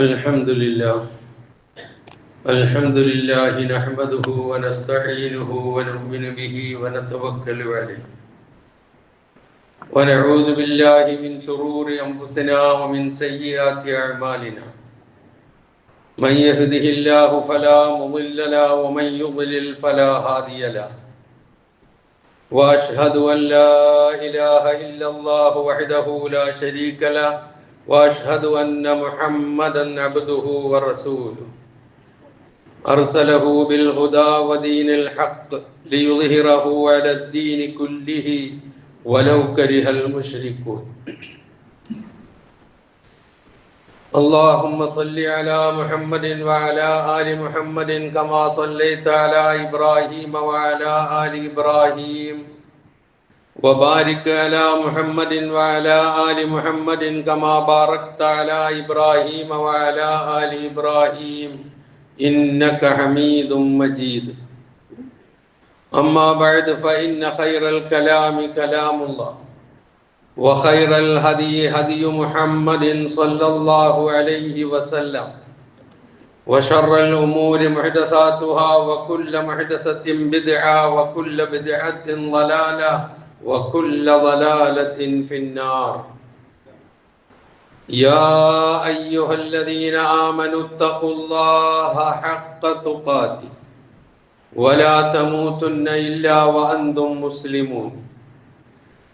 الحمد لله نحمده ونستعينه ونؤمن به ونتوكل عليه ونعوذ بالله من شرور أنفسنا ومن سيئات أعمالنا من يهده الله فلا مضل له ومن يضلل فلا هادي له وأشهد أن لا إله إلا الله وحده لا شريك له وأشهد أن محمدا عبده ورسوله أرسله بالهدى ودين الحق ليظهره على الدين كله ولو كره المشركون اللهم صل على محمد وعلى آل محمد كما صليت على إبراهيم وعلى آل إبراهيم وبارك على محمد وعلى آل محمد كما باركت على إبراهيم وعلى آل إبراهيم إنك حميد مجيد أما بعد فإن خير الكلام كلام الله وخير الهدي هدي محمد صلى الله عليه وسلم وشر الأمور محدثاتها وكل محدثة بدعة وكل بدعة ضلالة وكل ضلالة في النار يا أيها الذين آمنوا اتقوا الله حق تقاته ولا تموتن إلا وأنتم مسلمون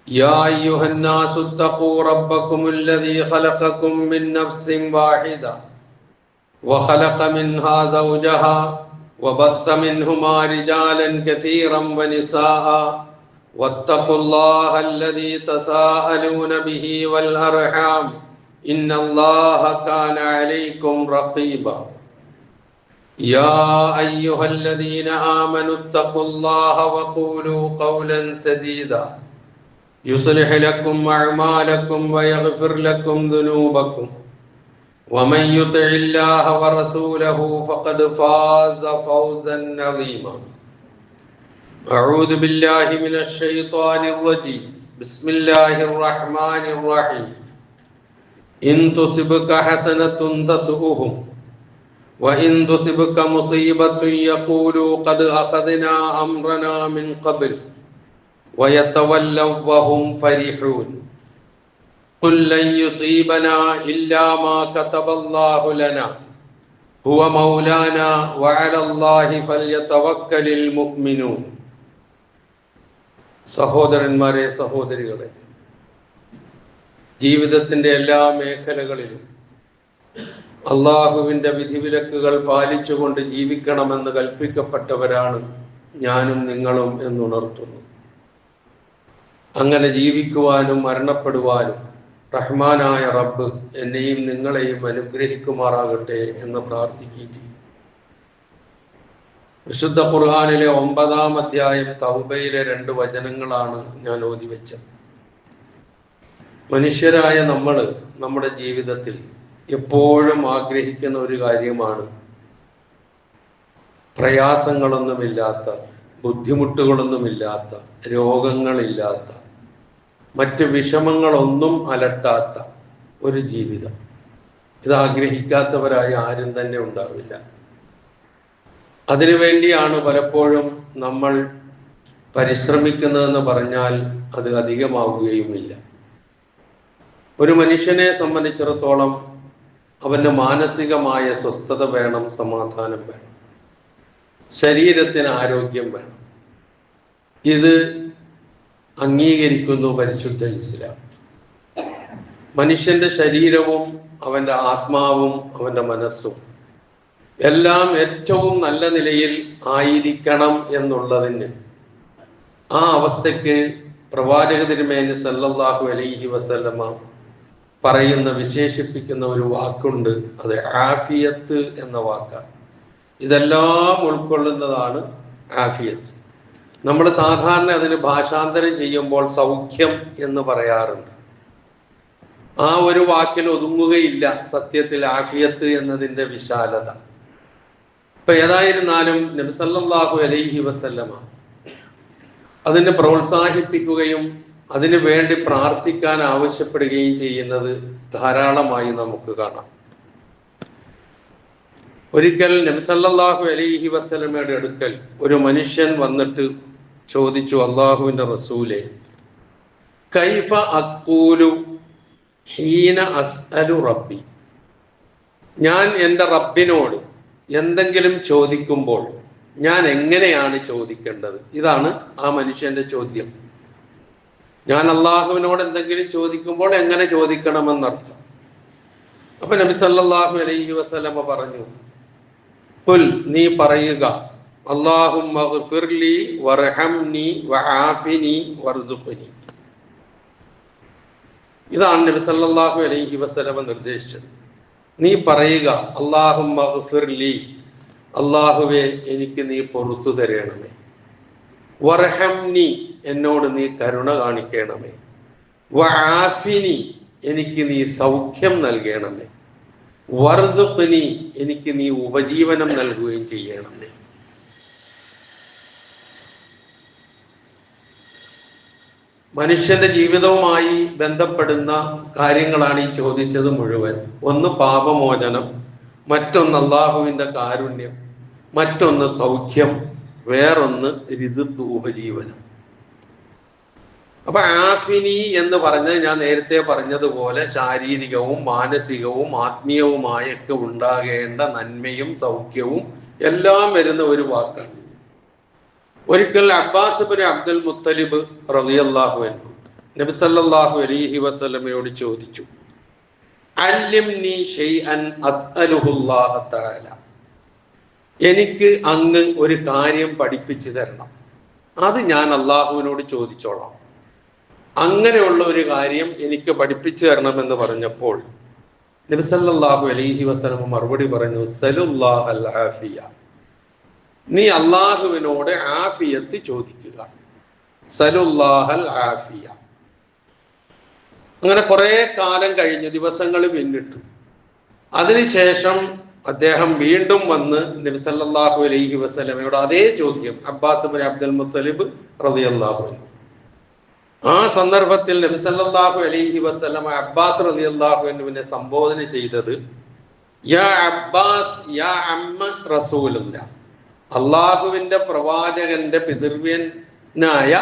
يا أيها الناس اتقوا ربكم الذي خلقكم من نفس واحدة وخلق منها زوجها وبث منهما رجالا كثيرا ونساء واتقوا الله الذي تساءلون به والأرحام إن الله كان عليكم رقيبا يا أيها الذين آمنوا اتقوا الله وقولوا قولا سديدا يصلح لكم أعمالكم ويغفر لكم ذنوبكم ومن يطع الله ورسوله فقد فاز فوزا عظيما أعوذ بالله من الشيطان الرجيم بسم الله الرحمن الرحيم إن تصبك حسنة تسؤهم وإن تصبك مصيبة يقولوا قد أخذنا أمرنا من قبل ويتولوا وهم فرحون قل لن يصيبنا إلا ما كتب الله لنا هو مولانا وعلى الله فليتوكل المؤمنون സഹോദരന്മാരെ സഹോദരികളെ, ജീവിതത്തിന്റെ എല്ലാ മേഖലകളിലും അള്ളാഹുവിന്റെ വിധിവിലക്കുകൾ പാലിച്ചുകൊണ്ട് ജീവിക്കണമെന്ന് കൽപ്പിക്കപ്പെട്ടവരാണ് ഞാനും നിങ്ങളും എന്നുണർത്തുന്നു. അങ്ങനെ ജീവിക്കുവാനും മരണപ്പെടുവാനും റഹ്മാനായ റബ്ബ് എന്നെയും നിങ്ങളെയും അനുഗ്രഹിക്കുമാറാകട്ടെ എന്ന് പ്രാർത്ഥിക്കുകയും. വിശുദ്ധ ഖുർആനിലെ 9-ാം അധ്യായം തൗബയിലെ 2 വചനങ്ങളാണ് ഞാൻ ഓതി വെച്ചത്. മനുഷ്യരായ നമ്മൾ നമ്മുടെ ജീവിതത്തിൽ എപ്പോഴും ആഗ്രഹിക്കുന്ന ഒരു കാര്യമാണ് പ്രയാസങ്ങളൊന്നുമില്ലാത്ത, ബുദ്ധിമുട്ടുകളൊന്നുമില്ലാത്ത, രോഗങ്ങളില്ലാത്ത, മറ്റ് വിഷമങ്ങളൊന്നും അലട്ടാത്ത ഒരു ജീവിതം. ഇത് ആഗ്രഹിക്കാത്തവരായി ആരും തന്നെ ഉണ്ടാവില്ല. അതിനുവേണ്ടിയാണ് പലപ്പോഴും നമ്മൾ പരിശ്രമിക്കുന്നതെന്ന് പറഞ്ഞാൽ അത് അധികമാവുകയുമില്ല. ഒരു മനുഷ്യനെ സംബന്ധിച്ചിടത്തോളം അവന് മാനസികമായ സ്വസ്ഥത വേണം, സമാധാനം വേണം, ശരീരത്തിന് ആരോഗ്യം വേണം. ഇത് അംഗീകരിക്കുന്നു പരിശുദ്ധ ഇസ്ലാം. മനുഷ്യന്റെ ശരീരവും അവന്റെ ആത്മാവും അവന്റെ മനസ്സും എല്ലാം ഏറ്റവും നല്ല നിലയിൽ ആയിരിക്കണം എന്നുള്ളതിന് ആ അവസ്ഥയ്ക്ക് പ്രവാചക തിരുമേനി സല്ലല്ലാഹു അലൈഹി വസല്ലമ പറയുന്ന, വിശേഷിപ്പിക്കുന്ന ഒരു വാക്കുണ്ട്. അത് ആഫിയത്ത് എന്ന വാക്കാണ്. ഇതെല്ലാം ഉൾക്കൊള്ളുന്നതാണ് ആഫിയത്ത്. നമ്മൾ സാധാരണ അതിന് ഭാഷാന്തരം ചെയ്യുമ്പോൾ സൗഖ്യം എന്ന് പറയാറുണ്ട്. ആ ഒരു വാക്കിൽ ഒതുങ്ങുകയില്ല സത്യത്തിൽ ആഫിയത്ത് എന്നതിൻ്റെ വിശാലത. ഇപ്പൊ ഏതായിരുന്നാലും നബി സല്ലല്ലാഹു അലൈഹി വസല്ലമ അതിനെ പ്രോത്സാഹിപ്പിക്കുകയും അതിനു വേണ്ടി പ്രാർത്ഥിക്കാൻ ആവശ്യപ്പെടുകയും ചെയ്യുന്നത് ധാരാളമായി നമുക്ക് കാണാം. ഒരിക്കൽ നബി സല്ലല്ലാഹു അലൈഹി വസല്ലമയുടെ അടുക്കൽ ഒരു മനുഷ്യൻ വന്നിട്ട് ചോദിച്ചു, അള്ളാഹുവിന്റെ റസൂലേ, കൈഫ അഖൂലു ഹീന അസ്അലു റബ്ബി, ഞാൻ എൻ്റെ റബ്ബിനോട് എന്തെങ്കിലും ചോദിക്കുമ്പോൾ ഞാൻ എങ്ങനെയാണ് ചോദിക്കേണ്ടത്? ഇതാണ് ആ മനുഷ്യന്റെ ചോദ്യം. ഞാൻ അള്ളാഹുവിനോട് എന്തെങ്കിലും ചോദിക്കുമ്പോൾ എങ്ങനെ ചോദിക്കണമെന്നർത്ഥം. അപ്പൊ നബി സല്ലല്ലാഹു അലൈഹി വസല്ലമ പറഞ്ഞു, ഖുൽ, നീ പറയുക, അല്ലാഹുമ്മ ഗ്ഫിർലി വർഹംനി വആഫിനി വർസുഖ്നി. ഇതാണ് നബി സല്ലല്ലാഹു അലൈഹി വസല്ലമ നിർദ്ദേശിച്ചത്. നീ പറയുക, അല്ലാഹുമ്മ ഗ്ഫിർലി, അല്ലാഹുവേ എനിക്ക് നീ പൊറുത്തു തരണമേ, വർഹംനി, എന്നോട് നീ കരുണ കാണിക്കണമേ, വആഫിനി, എനിക്ക് നീ സൗഖ്യം നൽകണമേ, വർസുഖ്നി, എനിക്ക് നീ ഉപജീവനം നൽകുകയും ചെയ്യണമേ. മനുഷ്യന്റെ ജീവിതവുമായി ബന്ധപ്പെടുന്ന കാര്യങ്ങളാണ് ഈ ചോദിച്ചത് മുഴുവൻ. ഒന്ന് പാപമോചനം, മറ്റൊന്ന് അള്ളാഹുവിന്റെ കാരുണ്യം, മറ്റൊന്ന് സൗഖ്യം, വേറൊന്ന് റിസ്ഖ്, ഉപജീവനം. അപ്പൊ ആഫിനി എന്ന് പറഞ്ഞത് ഞാൻ നേരത്തെ പറഞ്ഞതുപോലെ ശാരീരികവും മാനസികവും ആത്മീയവുമായൊക്കെ ഉണ്ടാകേണ്ട നന്മയും സൗഖ്യവും എല്ലാം വരുന്ന ഒരു വാക്കാണ്. ഒരിക്കൽ അബ്ബാസ് ഇബ്നു അബ്ദുൽ മുത്തലിബ് റളിയല്ലാഹു അൻഹു നബി സല്ലല്ലാഹു അലൈഹി വസല്ലമയോട് ചോദിച്ചു, അല്ലിംനി ഷൈഅൻ അസ്അലുഹുല്ലാഹ തആല, എനിക്ക് അങ്ങ് ഒരു കാര്യം പഠിപ്പിച്ചു തരണം, അത് ഞാൻ അള്ളാഹുവിനോട് ചോദിച്ചോളാം. അങ്ങനെയുള്ള ഒരു കാര്യം എനിക്ക് പഠിപ്പിച്ചു തരണമെന്ന് പറഞ്ഞപ്പോൾ നബി സല്ലല്ലാഹു അലൈഹി വസല്ലമ മറുപടി പറഞ്ഞു, സലുല്ലാഹൽ ആഫിയ, നീ അള്ളാഹുവിനോട് ആഫിയത്ത് ചോദിക്കുക. സലുല്ലാഹൽ ആഫിയ. അങ്ങനെ കുറെ കാലം കഴിഞ്ഞു, ദിവസങ്ങൾ പിന്നിട്ടു. അതിനുശേഷം അദ്ദേഹം വീണ്ടും വന്ന് നബി സല്ലല്ലാഹു അലൈഹി വസല്ലമയോട് അതേ ചോദ്യം, അബ്ബാസ് ഇബ്നു അബ്ദുൽ മുത്തലിബ് റളിയല്ലാഹു അൻഹു. ആ സന്ദർഭത്തിൽ നബി സല്ലല്ലാഹു അലൈഹി വസല്ലമ അബ്ബാസ് റളിയല്ലാഹു അൻഹുവിനെ സംബോധന ചെയ്തത് യാ അബ്ബാസ് യാ അമ്മ റസൂലുള്ളാഹ്, അള്ളാഹുവിന്റെ പ്രവാചകന്റെ പിതൃവ്യനായ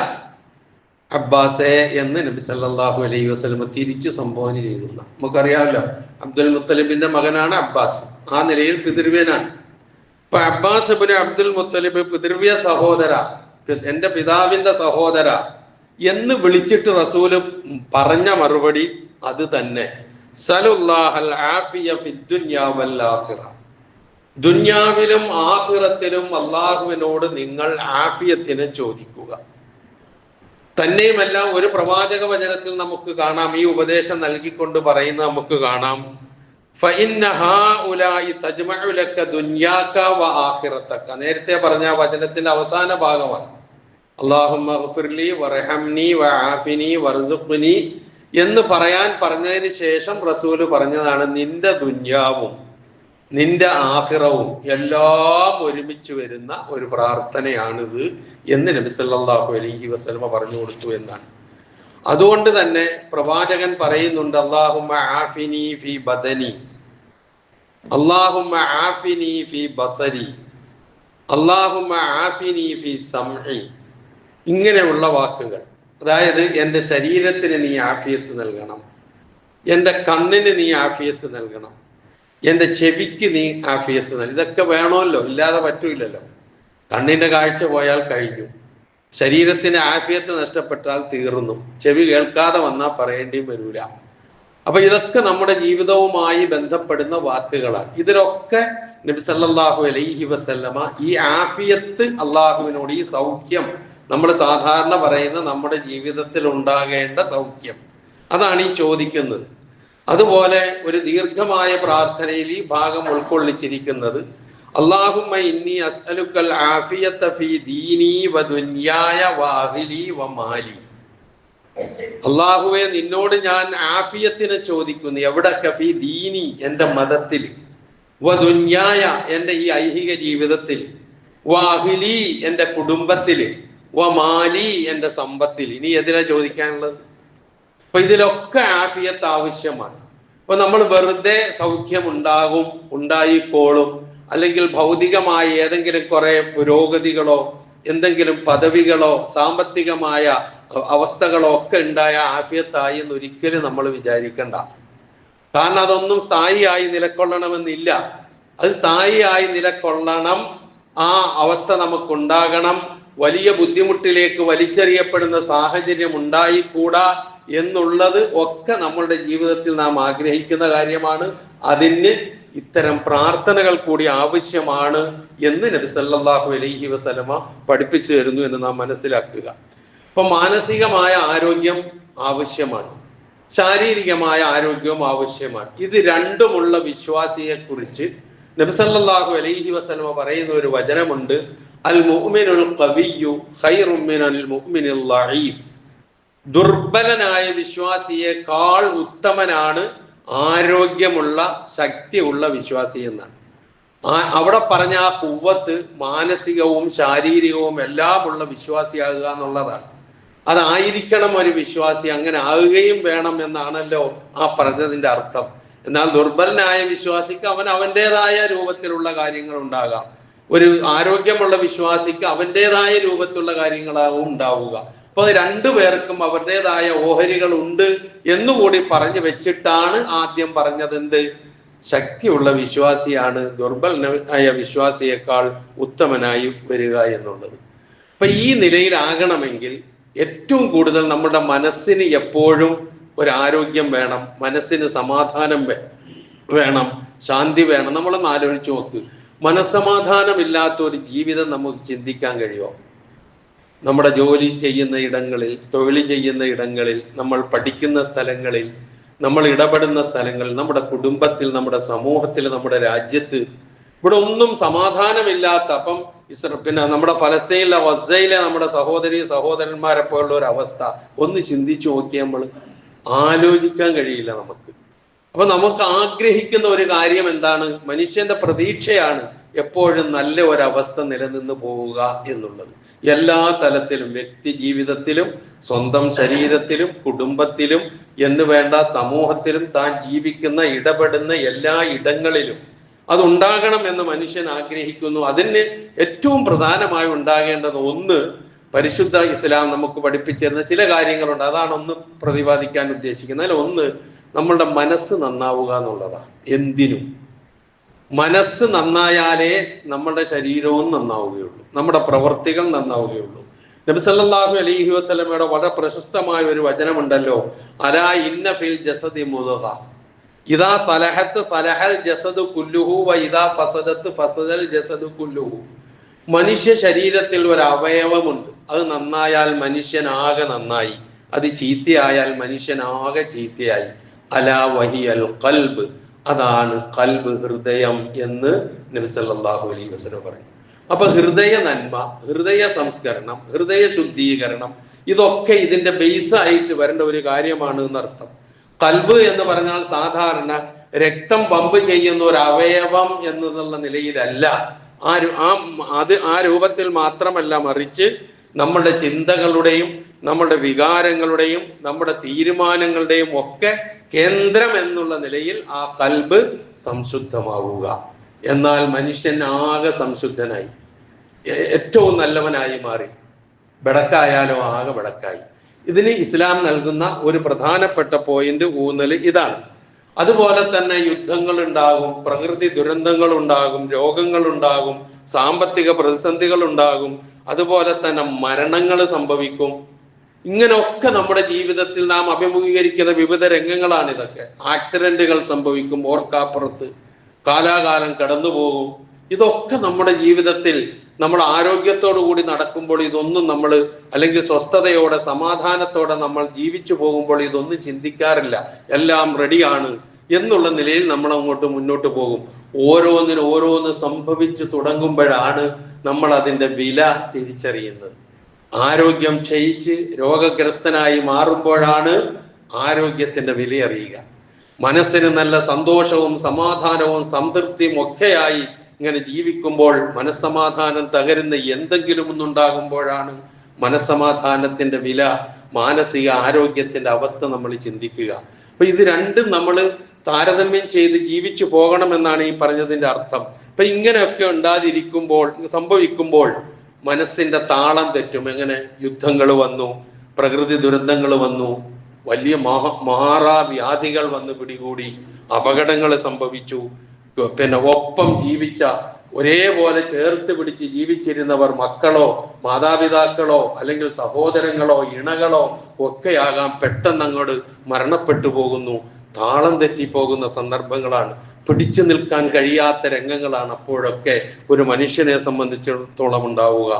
അബ്ബാസെ എന്ന് നബി സല്ലല്ലാഹു അലൈഹി വസല്ലമ തിരിച്ചു സംബോധന ചെയ്തു. നമുക്കറിയാമല്ലോ, അബ്ദുൽ മുത്തലിബിന്റെ മകനാണ് അബ്ബാസ്, ആ നിലയിൽ പിതൃവ്യനാണ്. ഇപ്പൊ അബ്ബാസ് ഇബ്നു അബ്ദുൽ മുത്തലിബ് പിതൃവ്യ സഹോദര, എന്റെ പിതാവിന്റെ സഹോദര എന്ന് വിളിച്ചിട്ട് റസൂല് പറഞ്ഞ മറുപടി അത് തന്നെ, സലുല്ലാഹൽ ആഫിയ ഫിദ്ദുനിയ വൽ ആഖിറ, ദുന്യാവിലും ആഖിറത്തിലും അള്ളാഹുവിനോട് നിങ്ങൾ ആഫിയത്തിനെ ചോദിക്കുക. തന്നെയുമല്ല, ഒരു പ്രവാചക വചനത്തിൽ നമുക്ക് കാണാം, ഈ ഉപദേശം നൽകിക്കൊണ്ട് പറയുന്ന നമുക്ക് കാണാം, ഫഇന്ന ഹഉലാഇ തജ്മഉ ലക ദുനിയാക വ ആഖിറതക. നേരത്തെ പറഞ്ഞ വചനത്തിന്റെ അവസാന ഭാഗമാണ്. അല്ലാഹുമ്മ ഗ്ഫിർലി വർഹംനി വആഫിനി വർസുഖ്നി എന്ന് പറഞ്ഞതിന് ശേഷം റസൂല് പറഞ്ഞതാണ്, നിന്റെ ദുന്യാവും നിന്റെ ആഖിറവും എല്ലാം ഒരുമിച്ച് വരുന്ന ഒരു പ്രാർത്ഥനയാണിത് എന്ന് നബി സല്ലല്ലാഹു അലൈഹി വസല്ലമ പറഞ്ഞു കൊടുത്തു എന്നാണ്. അതുകൊണ്ട് തന്നെ പ്രവാചകൻ പറയുന്നുണ്ട്, അല്ലാഹുമ്മ ആഫിനി ഫി ബദനി, അല്ലാഹുമ്മ ആഫിനി ഫി ബസരി, അല്ലാഹുമ്മ ആഫിനി ഫി സംഇ. ഇങ്ങനെയുള്ള വാക്കുകൾ, അതായത് എൻ്റെ ശരീരത്തിന് നീ ആഫിയത്ത് നൽകണം, എൻ്റെ കണ്ണിന് നീ ആഫിയത്ത് നൽകണം, എൻ്റെ ചെവിക്ക് നീ ആഫിയത്ത് നൽകണം. ഇതൊക്കെ വേണമല്ലോ, ഇല്ലാതെ പറ്റൂലല്ലോ. കണ്ണിന്റെ കാഴ്ച പോയാൽ കഴിഞ്ഞു, ശരീരത്തിന് ആഫിയത്ത് നഷ്ടപ്പെട്ടാൽ തീർന്നു, ചെവി കേൾക്കാതെ വന്നാൽ പറയേണ്ടിയും വരൂല. അപ്പൊ ഇതൊക്കെ നമ്മുടെ ജീവിതവുമായി ബന്ധപ്പെടുന്ന വാക്കുകളാണ്. ഇതിലൊക്കെ നബി സല്ലല്ലാഹു അലൈഹി വസല്ലമ ഈ ആഫിയത്ത്, അള്ളാഹുവിനോട് ഈ സൗഖ്യം, നമ്മൾ സാധാരണ പറയുന്ന നമ്മുടെ ജീവിതത്തിൽ ഉണ്ടാകേണ്ട സൗഖ്യം, അതാണ് ഈ ചോദിക്കുന്നത്. അതുപോലെ ഒരു ദീർഘമായ പ്രാർത്ഥനയിൽ ഈ ഭാഗം ഉൾക്കൊള്ളിച്ചിരിക്കുന്നത്, അല്ലാഹുമ്മ ഇന്നി അസ്അലുക്കൽ ആഫിയത ഫീ ദീനി വ ദുനിയായ വ അഹ്ലി വ മാലി. അല്ലാഹുവേ, നിന്നോട് ഞാൻ ആഫിയത്തിനെ ചോദിക്കുന്നു. എവിടൊക്കെ? ഫീ ദീനി, എൻ്റെ മതത്തിൽ, വ ദുനിയായ, എൻ്റെ ഈ ഐഹിക ജീവിതത്തിൽ, വ അഹ്ലി, എൻ്റെ കുടുംബത്തിൽ, വ മാലി, എൻ്റെ സമ്പത്തിൽ. ഇനി എതിരാ ചോദിക്കാനുള്ളത്? അപ്പൊ ഇതിലൊക്കെ ആഫിയത്ത് ആവശ്യമാണ്. അപ്പൊ നമ്മൾ വെറുതെ സൗഖ്യം ഉണ്ടായിക്കോളും, അല്ലെങ്കിൽ ഭൗതികമായ ഏതെങ്കിലും കുറെ പുരോഗതികളോ എന്തെങ്കിലും പദവികളോ സാമ്പത്തികമായ അവസ്ഥകളോ ഒക്കെ ഉണ്ടായ ആഫിയത്തായി എന്ന് ഒരിക്കലും നമ്മൾ വിചാരിക്കണ്ട. കാരണം അതൊന്നും സ്ഥായിയായി നിലകൊള്ളണമെന്നില്ല. അത് സ്ഥായിയായി നിലകൊള്ളണം, ആ അവസ്ഥ നമുക്കുണ്ടാകണം, വലിയ ബുദ്ധിമുട്ടിലേക്ക് വലിച്ചെറിയപ്പെടുന്ന സാഹചര്യം ഉണ്ടായിക്കൂടാ എന്നുള്ളത് ഒക്കെ നമ്മളുടെ ജീവിതത്തിൽ നാം ആഗ്രഹിക്കുന്ന കാര്യമാണ്. അതിന് ഇത്തരം പ്രാർത്ഥനകൾ കൂടി ആവശ്യമാണ് എന്ന് നബി സല്ലല്ലാഹു അലൈഹി വസല്ലമ പഠിപ്പിച്ചു തരുന്നു എന്ന് നാം മനസ്സിലാക്കുക. അപ്പൊ മാനസികമായ ആരോഗ്യം ആവശ്യമാണ്, ശാരീരികമായ ആരോഗ്യവും ആവശ്യമാണ്. ഇത് രണ്ടുമുള്ള വിശ്വാസിയെ കുറിച്ച് നബി സല്ലല്ലാഹു അലൈഹി വസല്ലമ പറയുന്ന ഒരു വചനമുണ്ട്, അൽ മുഅ്മിനുൽ ഖവിയ്യു ഖൈറും മിനൽ മുഅ്മിനിൽ ലഈഫ്. ദുർബലനായ വിശ്വാസിയേക്കാൾ ഉത്തമനാണ് ആരോഗ്യമുള്ള ശക്തിയുള്ള വിശ്വാസി എന്നാണ്. അവിടെ പറഞ്ഞ ആ കുവ്വത്ത് മാനസികവും ശാരീരികവും എല്ലാം ഉള്ള വിശ്വാസിയാകുക എന്നുള്ളതാണ്. അതായിരിക്കണം ഒരു വിശ്വാസി, അങ്ങനെ ആകുകയും വേണം എന്നാണല്ലോ ആ പറഞ്ഞതിന്റെ അർത്ഥം. എന്നാൽ ദുർബലനായ വിശ്വാസിക്ക് അവൻ്റെതായ രൂപത്തിലുള്ള കാര്യങ്ങൾ ഉണ്ടാകാം, ഒരു ആരോഗ്യമുള്ള വിശ്വാസിക്ക് അവൻ്റെതായ രൂപത്തിലുള്ള കാര്യങ്ങളാവും ഉണ്ടാവുക. അപ്പൊ രണ്ടുപേർക്കും അവരുടേതായ ഓഹരികൾ ഉണ്ട് എന്നുകൂടി പറഞ്ഞു വെച്ചിട്ടാണ് ആദ്യം പറഞ്ഞത് എന്ത്, ശക്തിയുള്ള വിശ്വാസിയാണ് ദുർബലനായ വിശ്വാസിയേക്കാൾ ഉത്തമനായി വരിക എന്നുള്ളത്. അപ്പൊ ഈ നിലയിലാകണമെങ്കിൽ ഏറ്റവും കൂടുതൽ നമ്മുടെ മനസ്സിന് എപ്പോഴും ഒരു ആരോഗ്യം വേണം, മനസ്സിന് സമാധാനം വേണം, ശാന്തി വേണം. നമ്മളൊന്ന് ആലോചിച്ച് നോക്ക്, മനസ്സമാധാനമില്ലാത്ത ഒരു ജീവിതം നമുക്ക് ചിന്തിക്കാൻ കഴിയുമോ? നമ്മുടെ ജോലി ചെയ്യുന്ന ഇടങ്ങളിൽ, തൊഴിൽ ചെയ്യുന്ന ഇടങ്ങളിൽ, നമ്മൾ പഠിക്കുന്ന സ്ഥലങ്ങളിൽ, നമ്മൾ ഇടപെടുന്ന സ്ഥലങ്ങളിൽ, നമ്മുടെ കുടുംബത്തിൽ, നമ്മുടെ സമൂഹത്തിൽ, നമ്മുടെ രാജ്യത്ത് ഇവിടെ ഒന്നും സമാധാനമില്ലാത്ത, അപ്പം പിന്നെ നമ്മുടെ ഫലസ്തീനിലെ ഗസയിലെ നമ്മുടെ സഹോദരി സഹോദരന്മാരെ പോലുള്ള ഒരു അവസ്ഥ ഒന്ന് ചിന്തിച്ചു നോക്കി, നമ്മൾ ആലോചിക്കാൻ കഴിയില്ല നമുക്ക്. അപ്പൊ നമുക്ക് ആഗ്രഹിക്കുന്ന ഒരു കാര്യം എന്താണ്? മനുഷ്യന്റെ പ്രതീക്ഷയാണ് എപ്പോഴും നല്ല ഒരവസ്ഥ നിലനിന്ന് പോവുക എന്നുള്ളത്. എല്ലാ തലത്തിലും, വ്യക്തി ജീവിതത്തിലും, സ്വന്തം ശരീരത്തിലും, കുടുംബത്തിലും എന്ന് വേണ്ട സമൂഹത്തിലും, താൻ ജീവിക്കുന്ന ഇടപെടുന്ന എല്ലാ ഇടങ്ങളിലും അതുണ്ടാകണം എന്ന് മനുഷ്യൻ ആഗ്രഹിക്കുന്നു. അതിന് ഏറ്റവും പ്രധാനമായി ഉണ്ടാകേണ്ടത് ഒന്ന്, പരിശുദ്ധ ഇസ്ലാം നമുക്ക് പഠിപ്പിച്ചിരുന്ന ചില കാര്യങ്ങളുണ്ട്. അതാണ് ഒന്ന് പ്രതിപാദിക്കാൻ ഉദ്ദേശിക്കുന്നത്. ഒന്ന്, നമ്മളുടെ മനസ്സ് നന്നാവുക എന്നുള്ളതാണ്. എന്തിനും മനസ്സ് നന്നായാലേ നമ്മുടെ ശരീരവും നന്നാവുകയുള്ളൂ, നമ്മുടെ പ്രവർത്തികൾ നന്നാവുകയുള്ളൂ. നബി സല്ലല്ലാഹു അലൈഹി വസല്ലമയുടെ വളരെ പ്രശസ്തമായ ഒരു വചനമുണ്ടല്ലോ, അലാ ഇന്ന ഫിൽ ജസദി മുദ്ഗ ഇദാ സലഹത്ത് സലഹൽ ജസദു കുല്ലുഹു വ ഇദാ ഫസദത്ത് ഫസദൽ ജസദു കുല്ലുഹു. മനുഷ്യ ശരീരത്തിൽ ഒരു അവയവമുണ്ട്, അത് നന്നായാൽ മനുഷ്യൻ ആകെ നന്നായി, അത് ചീത്തയായാൽ മനുഷ്യൻ ആകെ ചീത്തയായി. അലാ വഹിയൽ ഖൽബ്, അതാണ് ഖൽബ്, ഹൃദയം എന്ന് നബി സല്ലല്ലാഹു അലൈഹി വസല്ലം പറയും. അപ്പൊ ഹൃദയ നന്മ, ഹൃദയ സംസ്കരണം, ഹൃദയ ശുദ്ധീകരണം, ഇതൊക്കെ ഇതിന്റെ ബേസ് ആയിട്ട് വരേണ്ട ഒരു കാര്യമാണ് എന്നർത്ഥം. ഖൽബ് എന്ന് പറഞ്ഞാൽ സാധാരണ രക്തം പമ്പ് ചെയ്യുന്ന ഒരു അവയവം എന്നുള്ള നിലയിലല്ല, ആ രൂപത്തിൽ മാത്രമല്ല, മറിച്ച് നമ്മുടെ ചിന്തകളുടെയും നമ്മുടെ വികാരങ്ങളുടെയും നമ്മുടെ തീരുമാനങ്ങളുടെയും ഒക്കെ കേന്ദ്രം എന്നുള്ള നിലയിൽ ആ ഖൽബ് സംശുദ്ധമാവുക. എന്നാൽ മനുഷ്യൻ ആകെ സംശുദ്ധനായി, ഏറ്റവും നല്ലവനായി മാറി. ബെടക്കായാലോ ആകെ ബെടക്കായി. ഇതിന് ഇസ്ലാം നൽകുന്ന ഒരു പ്രധാനപ്പെട്ട പോയിന്റ് ഊന്നല് ഇതാണ്. അതുപോലെ തന്നെ യുദ്ധങ്ങൾ ഉണ്ടാകും, പ്രകൃതി ദുരന്തങ്ങൾ ഉണ്ടാകും, രോഗങ്ങൾ ഉണ്ടാകും, സാമ്പത്തിക പ്രതിസന്ധികൾ ഉണ്ടാകും, അതുപോലെ തന്നെ മരണങ്ങൾ സംഭവിക്കും. ഇങ്ങനെയൊക്കെ നമ്മുടെ ജീവിതത്തിൽ നാം അഭിമുഖീകരിക്കുന്ന വിവിധ രംഗങ്ങളാണ് ഇതൊക്കെ. ആക്സിഡന്റുകൾ സംഭവിക്കും, ഓർക്കാപ്പുറത്ത് കാലാകാലം കടന്നുപോകും. ഇതൊക്കെ നമ്മുടെ ജീവിതത്തിൽ നമ്മൾ ആരോഗ്യത്തോടു കൂടി നടക്കുമ്പോൾ ഇതൊന്നും നമ്മൾ, അല്ലെങ്കിൽ സ്വസ്ഥതയോടെ സമാധാനത്തോടെ നമ്മൾ ജീവിച്ചു പോകുമ്പോൾ ഇതൊന്നും ചിന്തിക്കാറില്ല. എല്ലാം റെഡിയാണ് എന്നുള്ള നിലയിൽ നമ്മൾ അങ്ങോട്ട് മുന്നോട്ട് പോകും. ഓരോന്ന് സംഭവിച്ചു തുടങ്ങുമ്പോഴാണ് നമ്മൾ അതിന്റെ വില തിരിച്ചറിയുന്നത്. ആരോഗ്യം ക്ഷയിച്ച് രോഗഗ്രസ്തനായി മാറുമ്പോഴാണ് ആരോഗ്യത്തിന്റെ വില അറിയുക. മനസ്സിന് നല്ല സന്തോഷവും സമാധാനവും സംതൃപ്തിയും ഒക്കെയായി ഇങ്ങനെ ജീവിക്കുമ്പോൾ മനസ്സമാധാനം തകരുന്ന എന്തെങ്കിലും ഒന്നുണ്ടാകുമ്പോഴാണ് മനസ്സമാധാനത്തിന്റെ വില, മാനസിക ആരോഗ്യത്തിന്റെ അവസ്ഥ നമ്മൾ ചിന്തിക്കുക. അപ്പൊ ഇത് രണ്ടും നമ്മൾ താരതമ്യം ചെയ്ത് ജീവിച്ചു പോകണമെന്നാണ് ഈ പറഞ്ഞതിന്റെ അർത്ഥം. ഇപ്പൊ ഇങ്ങനെയൊക്കെ സംഭവിക്കുമ്പോൾ മനസ്സിന്റെ താളം തെറ്റും. എങ്ങനെ? യുദ്ധങ്ങൾ വന്നു, പ്രകൃതി ദുരന്തങ്ങൾ വന്നു, വലിയ മാറാവ്യാധികൾ വന്ന് പിടികൂടി, അപകടങ്ങൾ സംഭവിച്ചു. പിന്നെ ഒപ്പം ജീവിച്ച, ഒരേപോലെ ചേർത്ത് പിടിച്ച് ജീവിച്ചിരുന്നവർ മക്കളോ മാതാപിതാക്കളോ അല്ലെങ്കിൽ സഹോദരങ്ങളോ ഇണകളോ ഒക്കെയാകാം പെട്ടെന്ന് അങ്ങോട്ട് മരണപ്പെട്ടു പോകുന്നു. താളം തെറ്റിപ്പോകുന്ന സന്ദർഭങ്ങളാണ്, പിടിച്ചു നിൽക്കാൻ കഴിയാത്ത രംഗങ്ങളാണ് അപ്പോഴൊക്കെ ഒരു മനുഷ്യനെ സംബന്ധിച്ചിടത്തോളം ഉണ്ടാവുക.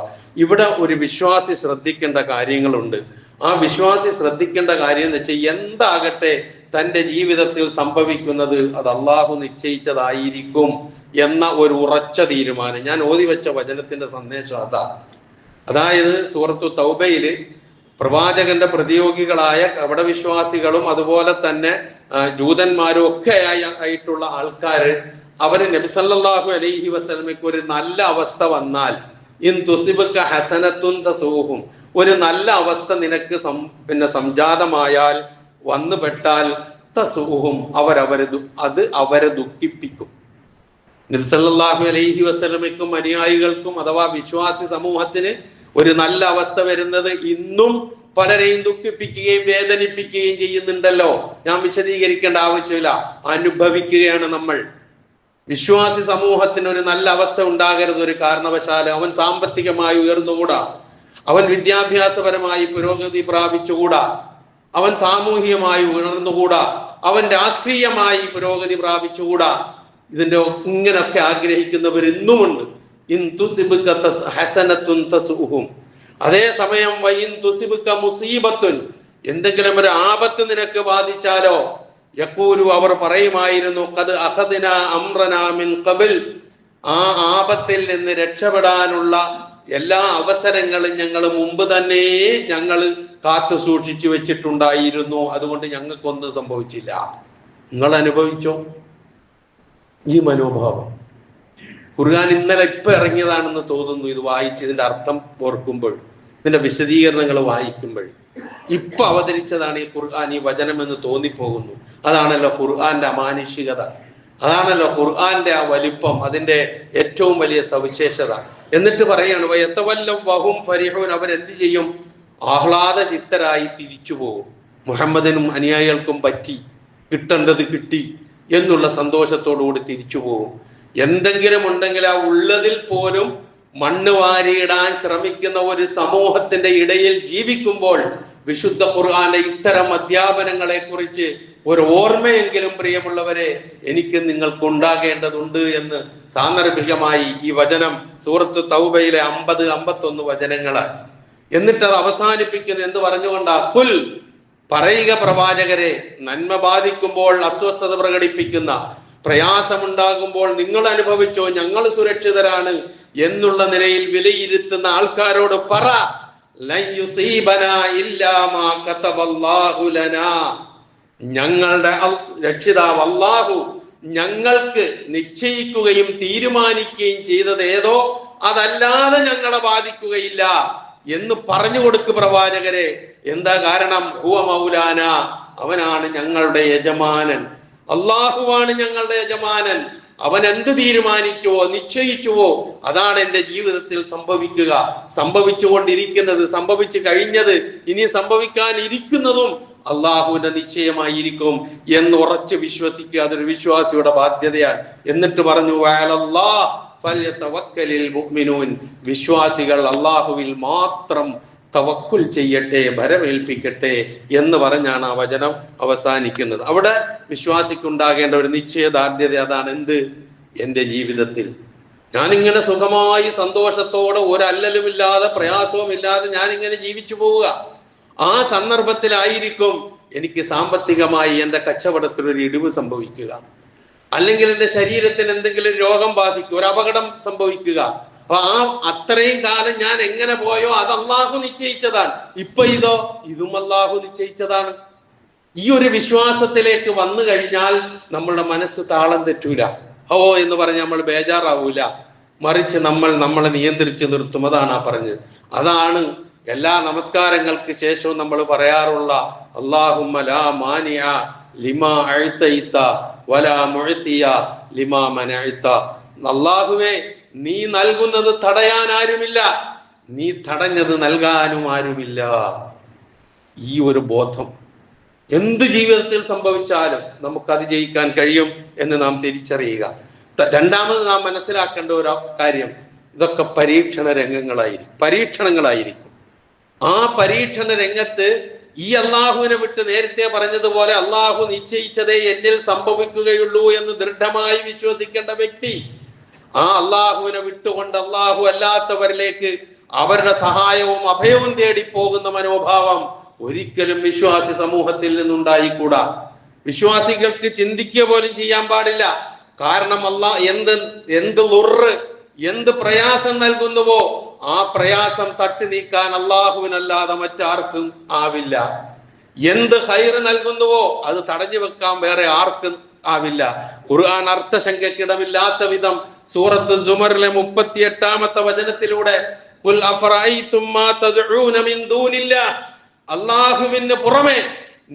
ഇവിടെ ഒരു വിശ്വാസി ശ്രദ്ധിക്കേണ്ട കാര്യങ്ങളുണ്ട്. ആ വിശ്വാസി ശ്രദ്ധിക്കേണ്ട കാര്യം എന്ന് വെച്ചാൽ എന്താകട്ടെ തന്റെ ജീവിതത്തിൽ സംഭവിക്കുന്നത് അത് അള്ളാഹു നിശ്ചയിച്ചതായിരിക്കും എന്ന ഒരു ഉറച്ച തീരുമാനം. ഞാൻ ഓതി വെച്ച വചനത്തിന്റെ സന്ദേശം അതായത് സൂറത്തു തൗബയില് പ്രവാചകന്റെ പ്രതിയോഗികളായ കപടവിശ്വാസികളും അതുപോലെ തന്നെ ജൂതന്മാരും ഒക്കെ ആയിട്ടുള്ള ആൾക്കാര് അവര് നബി സല്ലല്ലാഹു അലൈഹി വസല്ലമയ്ക്ക് ഒരു നല്ല അവസ്ഥ വന്നാൽ, ഇൻ തുസിബക ഹസനത്തുൻ തസൂഹും, ഒരു നല്ല അവസ്ഥ നിനക്ക് സംജാതമായാൽ വന്നുപെട്ടാൽ തസൂഹും, അത് അവരെ ദുഃഖിപ്പിക്കും. നബി സല്ലല്ലാഹു അലൈഹി വസല്ലമയ്ക്കും അനുയായികൾക്കും അഥവാ വിശ്വാസി സമൂഹത്തിന് ഒരു നല്ല അവസ്ഥ വരുന്നത് ഇന്നും പലരെയും ദുഃഖിപ്പിക്കുകയും വേദനിപ്പിക്കുകയും ചെയ്യുന്നുണ്ടല്ലോ. ഞാൻ വിശദീകരിക്കേണ്ട ആവശ്യമില്ല, അനുഭവിക്കുകയാണ് നമ്മൾ. വിശ്വാസി സമൂഹത്തിന് ഒരു നല്ല അവസ്ഥ ഉണ്ടാകരുത് ഒരു കാരണവശാലും. അവൻ സാമ്പത്തികമായി ഉയർന്നുകൂടാ, അവൻ വിദ്യാഭ്യാസപരമായി പുരോഗതി പ്രാപിച്ചുകൂടാ, അവൻ സാമൂഹികമായി ഉയർന്നുകൂടാ, അവൻ രാഷ്ട്രീയമായി പുരോഗതി പ്രാപിച്ചുകൂടാ. ഇതിന്റെ ഇങ്ങനൊക്കെ ആഗ്രഹിക്കുന്നവർ ഇന്നുമുണ്ട്. ഇൻ തുസിബക ഹസനത്തുൻ തസുഹും, അതേസമയം വയിൻ തുസിബക മുസീബത്തുൻ, എന്തെങ്കിലും ഒരു ആപത്ത് നിനക്ക് ബാധിച്ചാലോ യഖൂലു, അവർ പറയുമായിരുന്നു, ഖദ് അഖദ്നാ അംറനാ മിൻ ഖബൽ, ആ ആപത്തിൽ നിന്ന് രക്ഷപ്പെടാനുള്ള എല്ലാ അവസരങ്ങളും ഞങ്ങൾ മുമ്പ് തന്നെ കാത്തു സൂക്ഷിച്ചു വെച്ചിട്ടുണ്ടായിരുന്നു, അതുകൊണ്ട് ഞങ്ങൾക്കൊന്നും സംഭവിച്ചില്ല. നിങ്ങൾ അനുഭവിച്ചോ ഈ മനോഭാവം? ഖുർആൻ ഇന്നലെ ഇപ്പൊ ഇറങ്ങിയതാണെന്ന് തോന്നുന്നു ഇത് വായിച്ച് ഇതിന്റെ അർത്ഥം ഓർക്കുമ്പോൾ, ഇതിന്റെ വിശദീകരണങ്ങൾ വായിക്കുമ്പോൾ. ഇപ്പൊ അവതരിച്ചതാണ് ഈ ഖുർആൻ, ഈ വചനം എന്ന് തോന്നിപ്പോകുന്നു. അതാണല്ലോ ഖുർആന്റെ അമാനുഷികത, അതാണല്ലോ ഖുർആന്റെ ആ വലിപ്പം, അതിന്റെ ഏറ്റവും വലിയ സവിശേഷത. എന്നിട്ട് പറയാണ് വയത്തവല്ലം വഹും ഫരിഹൂൻ, അവരെന്ത് ചെയ്യും? ആഹ്ലാദ ചിത്തരായി തിരിച്ചു പോകും. മുഹമ്മദിനും അനുയായികൾക്കും പറ്റി, കിട്ടേണ്ടത് കിട്ടി എന്നുള്ള സന്തോഷത്തോടുകൂടി തിരിച്ചു പോകും. എന്തെങ്കിലും ഉണ്ടെങ്കിൽ ആ ഉള്ളതിൽ പോലും മണ്ണ് വാരിയിടാൻ ശ്രമിക്കുന്ന ഒരു സമൂഹത്തിന്റെ ഇടയിൽ ജീവിക്കുമ്പോൾ വിശുദ്ധ ഖുർആന്റെ ഇത്തരം അധ്യാപനങ്ങളെ കുറിച്ച് ഒരു ഓർമ്മയെങ്കിലും പ്രിയമുള്ളവരെ എനിക്ക് നിങ്ങൾക്ക് ഉണ്ടാകേണ്ടതുണ്ട് എന്ന് സാന്ദർഭികമായി ഈ വചനം സൂറത്ത് തൗബയിലെ 50-51 വചനങ്ങളാണ്. എന്നിട്ട് അത് അവസാനിപ്പിക്കുന്നത് എന്ത് പറഞ്ഞുകൊണ്ടാ? കുൽ, പറയുക പ്രവാചകരെ, നന്മ ബാധിക്കുമ്പോൾ അസ്വസ്ഥത പ്രകടിപ്പിക്കുന്ന, പ്രയാസമുണ്ടാകുമ്പോൾ നിങ്ങൾ അനുഭവിച്ചോ, ഞങ്ങൾ സുരക്ഷിതരാണ് എന്നുള്ള നിലയിൽ വിലയിരുത്തുന്ന ആൾക്കാരോട് പറ, ലൻ യുസീബനാ ഇല്ലാ മാ കതബല്ലാഹു ലനാ, ഞങ്ങളുടെ രക്ഷിതാവ് അല്ലാഹു ഞങ്ങൾക്ക് നിശ്ചയിക്കുകയും തീരുമാനിക്കുകയും ചെയ്തത് ഏതോ അതല്ലാതെ ഞങ്ങളെ ബാധിക്കുകയില്ല എന്ന് പറഞ്ഞു കൊടുക്ക് പ്രവാചകരെ. എന്താ കാരണം? ഹുവ മൗലാന, അവനാണ് ഞങ്ങളുടെ യജമാനൻ, അള്ളാഹുവാണ് ഞങ്ങളുടെ യജമാനൻ. അവൻ എന്ത് തീരുമാനിച്ചുവോ നിശ്ചയിച്ചുവോ അതാണ് എന്റെ ജീവിതത്തിൽ സംഭവിക്കുക. സംഭവിച്ചുകൊണ്ടിരിക്കുന്നത്, സംഭവിച്ചു കഴിഞ്ഞത്, ഇനി സംഭവിക്കാൻ ഇരിക്കുന്നതും അള്ളാഹുവിന്റെ നിശ്ചയമായിരിക്കും എന്ന് ഉറച്ച് വിശ്വസിക്കുക. അതൊരു വിശ്വാസിയുടെ ബാധ്യതയാണ്. എന്നിട്ട് പറഞ്ഞു വഅലല്ലാഹ് ഫൽയതവക്കലിൽ മുഅ്മിനൂൻ, വിശ്വാസികൾ അള്ളാഹുവിൽ മാത്രം തവക്കുൽ ചെയ്യട്ടെ, ഭരമേൽപ്പിക്കട്ടെ എന്ന് പറഞ്ഞാണ് ആ വചനം അവസാനിക്കുന്നത്. അവിടെ വിശ്വാസിക്കുണ്ടാകേണ്ട ഒരു നിശ്ചയദാർഢ്യത അതാണ്. എന്ത്? എന്റെ ജീവിതത്തിൽ ഞാനിങ്ങനെ സുഖമായി സന്തോഷത്തോടെ ഒരല്ലലുമില്ലാതെ പ്രയാസവുമില്ലാതെ ഞാനിങ്ങനെ ജീവിച്ചു പോവുക. ആ സന്ദർഭത്തിലായിരിക്കും എനിക്ക് സാമ്പത്തികമായി എന്റെ കച്ചവടത്തിൽ ഒരു ഇടിവ് സംഭവിക്കുക, അല്ലെങ്കിൽ എന്റെ ശരീരത്തിന് എന്തെങ്കിലും രോഗം ബാധിക്കുക, ഒരു അപകടം സംഭവിക്കുക. അപ്പൊ അത്രയും കാലം ഞാൻ എങ്ങനെ പോയോ അത് അള്ളാഹു നിശ്ചയിച്ചതാണ്. ഇപ്പൊ ഇതും അള്ളാഹു നിശ്ചയിച്ചതാണ്. ഈ ഒരു വിശ്വാസത്തിലേക്ക് വന്നു കഴിഞ്ഞാൽ നമ്മളുടെ മനസ്സ് താളം തെറ്റൂല. എന്ന് പറഞ്ഞ് നമ്മൾ ബേജാറാവൂല, മറിച്ച് നമ്മളെ നിയന്ത്രിച്ച് നിർത്തും. അതാണ് ആ പറഞ്ഞത്. അതാണ് എല്ലാ നമസ്കാരങ്ങൾക്ക് ശേഷവും നമ്മൾ പറയാറുള്ള അല്ലാഹുമ്മ ലാ മാനിഅ ലിമാ അഅ്തൈത വലാ മുഅ്തിയ ലിമാ മനഅത. അല്ലാഹുവേ, നീ നൽകുന്നത് തടയാൻ ആരുമില്ല, നീ തടഞ്ഞത് നൽകാനും ആരുമില്ല. ഈ ഒരു ബോധം എന്ത് ജീവിതത്തിൽ സംഭവിച്ചാലും നമുക്ക് അതിജയിക്കാൻ കഴിയും എന്ന് നാം തിരിച്ചറിയുക. രണ്ടാമത് നാം മനസ്സിലാക്കേണ്ട ഒരു കാര്യം, ഇതൊക്കെ പരീക്ഷണങ്ങളായിരിക്കും. ആ പരീക്ഷണ രംഗത്ത് ഈ അള്ളാഹുവിനെ വിട്ട് നേരത്തെ പറഞ്ഞതുപോലെ അള്ളാഹു നിശ്ചയിച്ചതേ എന്നിൽ സംഭവിക്കുകയുള്ളൂ എന്ന് ദൃഢമായി വിശ്വസിക്കേണ്ട വ്യക്തി, ആ അള്ളാഹുവിനെ വിട്ടുകൊണ്ട് അള്ളാഹു അല്ലാത്തവരിലേക്ക് അവരുടെ സഹായവും അഭയവും തേടി പോകുന്ന മനോഭാവം ഒരിക്കലും വിശ്വാസി സമൂഹത്തിൽ നിന്നുണ്ടായിക്കൂടാ. വിശ്വാസികൾക്ക് ചിന്തിക്കുക പോലും ചെയ്യാൻ പാടില്ല. കാരണം എന്ത് പ്രയാസം നൽകുന്നുവോ ആ പ്രയാസം തട്ടി നീക്കാൻ അള്ളാഹുവിനല്ലാതെ മറ്റാർക്കും ആവില്ല. എന്ത് ഖൈറ് നൽകുന്നുവോ അത് തടഞ്ഞു വെക്കാൻ വേറെ ആർക്കും ആവില്ല. ഖുർആൻ അർത്ഥശങ്കക്കിടമില്ലാത്ത വിധം സൂറത്ത് സുമറിലെ 38-ാമത്തെ വചനത്തിലൂടെ ഖുൽ അഫറഅയ്തും മാ തദ്ഊന മിൻ ദൂനില്ലാഹ്, അള്ളാഹുവിന് പുറമെ